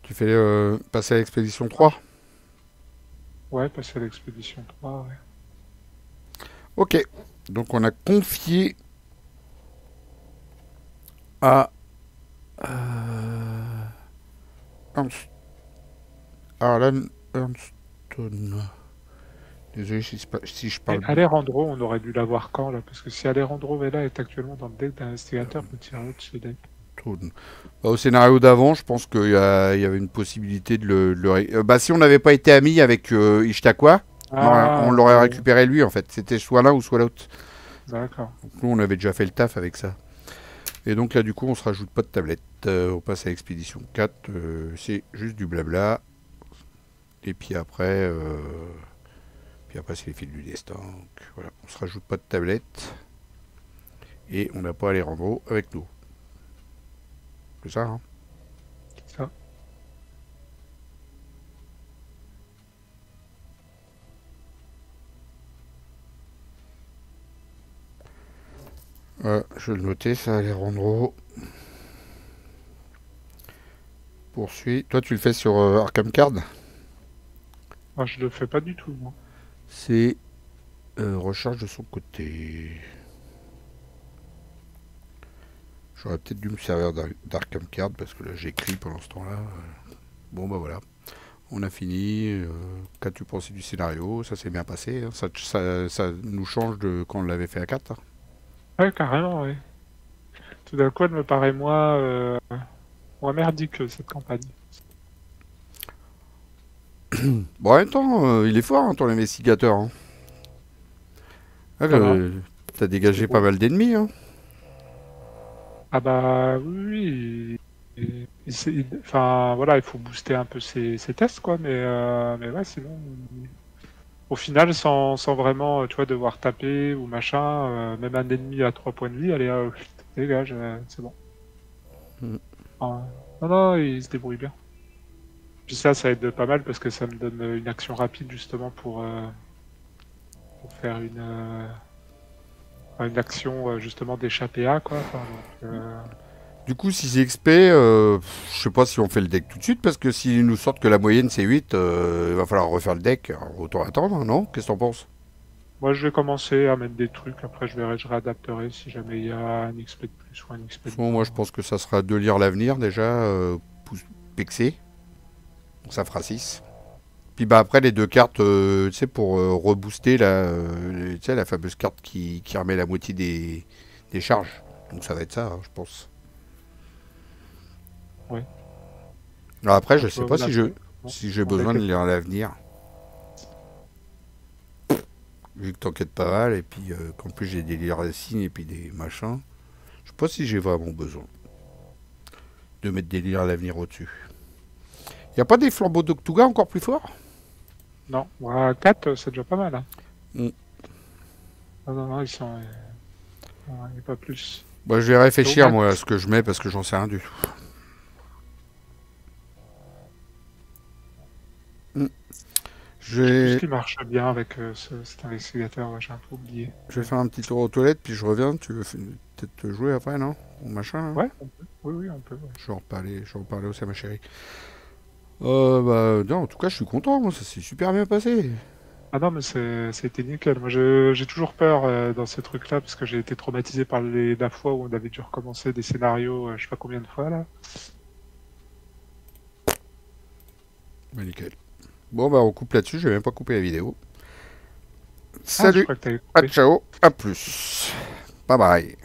Tu fais passer à l'expédition 3? Ouais, passer à l'expédition 3, ouais. Ok, donc on a confié à Harlan Hearthstone. Désolé si je parle. Et Alejandro, on aurait dû l'avoir quand, là? Parce que si Alejandro Vela est actuellement dans le deck d'investigateur, peut tirer l'autre ce deck. Bah, au scénario d'avant, je pense qu'il y avait une possibilité de bah, si on n'avait pas été amis avec Ishtakwa, on l'aurait récupéré lui en fait. C'était soit l'un ou soit l'autre. D'accord. Donc nous, on avait déjà fait le taf avec ça. Et donc là, du coup, on se rajoute pas de tablette. On passe à l'expédition 4. C'est juste du blabla. Et puis après, c'est les fils du destin. Donc, voilà, on se rajoute pas de tablette. Et on n'a pas à les rendre avec nous. C'est ça, hein? C'est ça. Je vais le noter, ça, les rendre. Poursuis. Toi, tu le fais sur Arkham Card? Moi, je le fais pas du tout, moi. C'est recharge de son côté. J'aurais peut-être dû me servir d'Arkham Card parce que là j'écris pendant ce temps-là. Bon bah voilà, on a fini. Qu'as-tu pensé du scénario? Ça s'est bien passé. Hein. Ça nous change de quand on l'avait fait à 4. Hein. Ouais, carrément, ouais. Tout d'un coup, elle me paraît moins merdique, cette campagne. Bon, en même temps, il est fort, hein, ton investigateur. Hein. Ah, t'as dégagé pas mal d'ennemis. Hein. Ah bah oui, enfin voilà, il faut booster un peu ses tests quoi, mais ouais, sinon, au final, sans vraiment, tu vois, devoir taper ou machin, même un ennemi à 3 points de vie, allez, dégage, c'est bon. Ah, non, il se débrouille bien. Puis ça aide pas mal parce que ça me donne une action rapide justement pour faire une action justement d'échapper à quoi. Enfin, donc, Du coup, si c'est XP, je sais pas si on fait le deck tout de suite, parce que s'ils nous sortent que la moyenne c'est 8, il va falloir refaire le deck. Alors, autant attendre, non? Qu'est-ce que t'en penses? moi, je vais commencer à mettre des trucs. Après, je réadapterai si jamais il y a un XP de plus ou un XP de Bon, moi, je pense que ça sera de lire l'avenir déjà, pexé. Donc ça fera 6. Puis bah après, les deux cartes, tu sais, pour rebooster tu sais, la fameuse carte qui remet la moitié des charges. Donc ça va être ça, hein, je pense. Ouais. Alors après, je Donc, sais pas si j'ai besoin de lire l'avenir. Vu que t'enquêtes pas mal, et puis qu'en plus j'ai des lire signes et puis des machins. Je sais pas si j'ai vraiment besoin de mettre des lire l'avenir au-dessus. Y a pas des flambeaux d'Octuga encore plus forts? Non, 4, c'est déjà pas mal. Hein. Mm. Non, ils sont. Il n'y a pas plus. Bah, je vais réfléchir, moi, à ce que je mets, parce que j'en sais rien du tout. Je Ce qui marche bien avec cet investigateur, ouais, j'ai un peu oublié. vais faire un petit tour aux toilettes, puis je reviens. Tu veux peut-être te jouer après, non? Ou machin, là. Ouais, on peut. Oui, oui, on peut. Ouais. Je vais en reparler aussi à ma chérie. Non, en tout cas, je suis content. Moi, ça s'est super bien passé. Ah non, mais c'était nickel. Moi, j'ai toujours peur dans ces trucs-là parce que j'ai été traumatisé par la fois où on avait dû recommencer des scénarios, je sais pas combien de fois là. Bah, nickel. Bon, bah, on coupe là-dessus. Je vais même pas couper la vidéo. Ah, je Salut, crois que t'avais à coupé. ciao, à plus. Bye bye.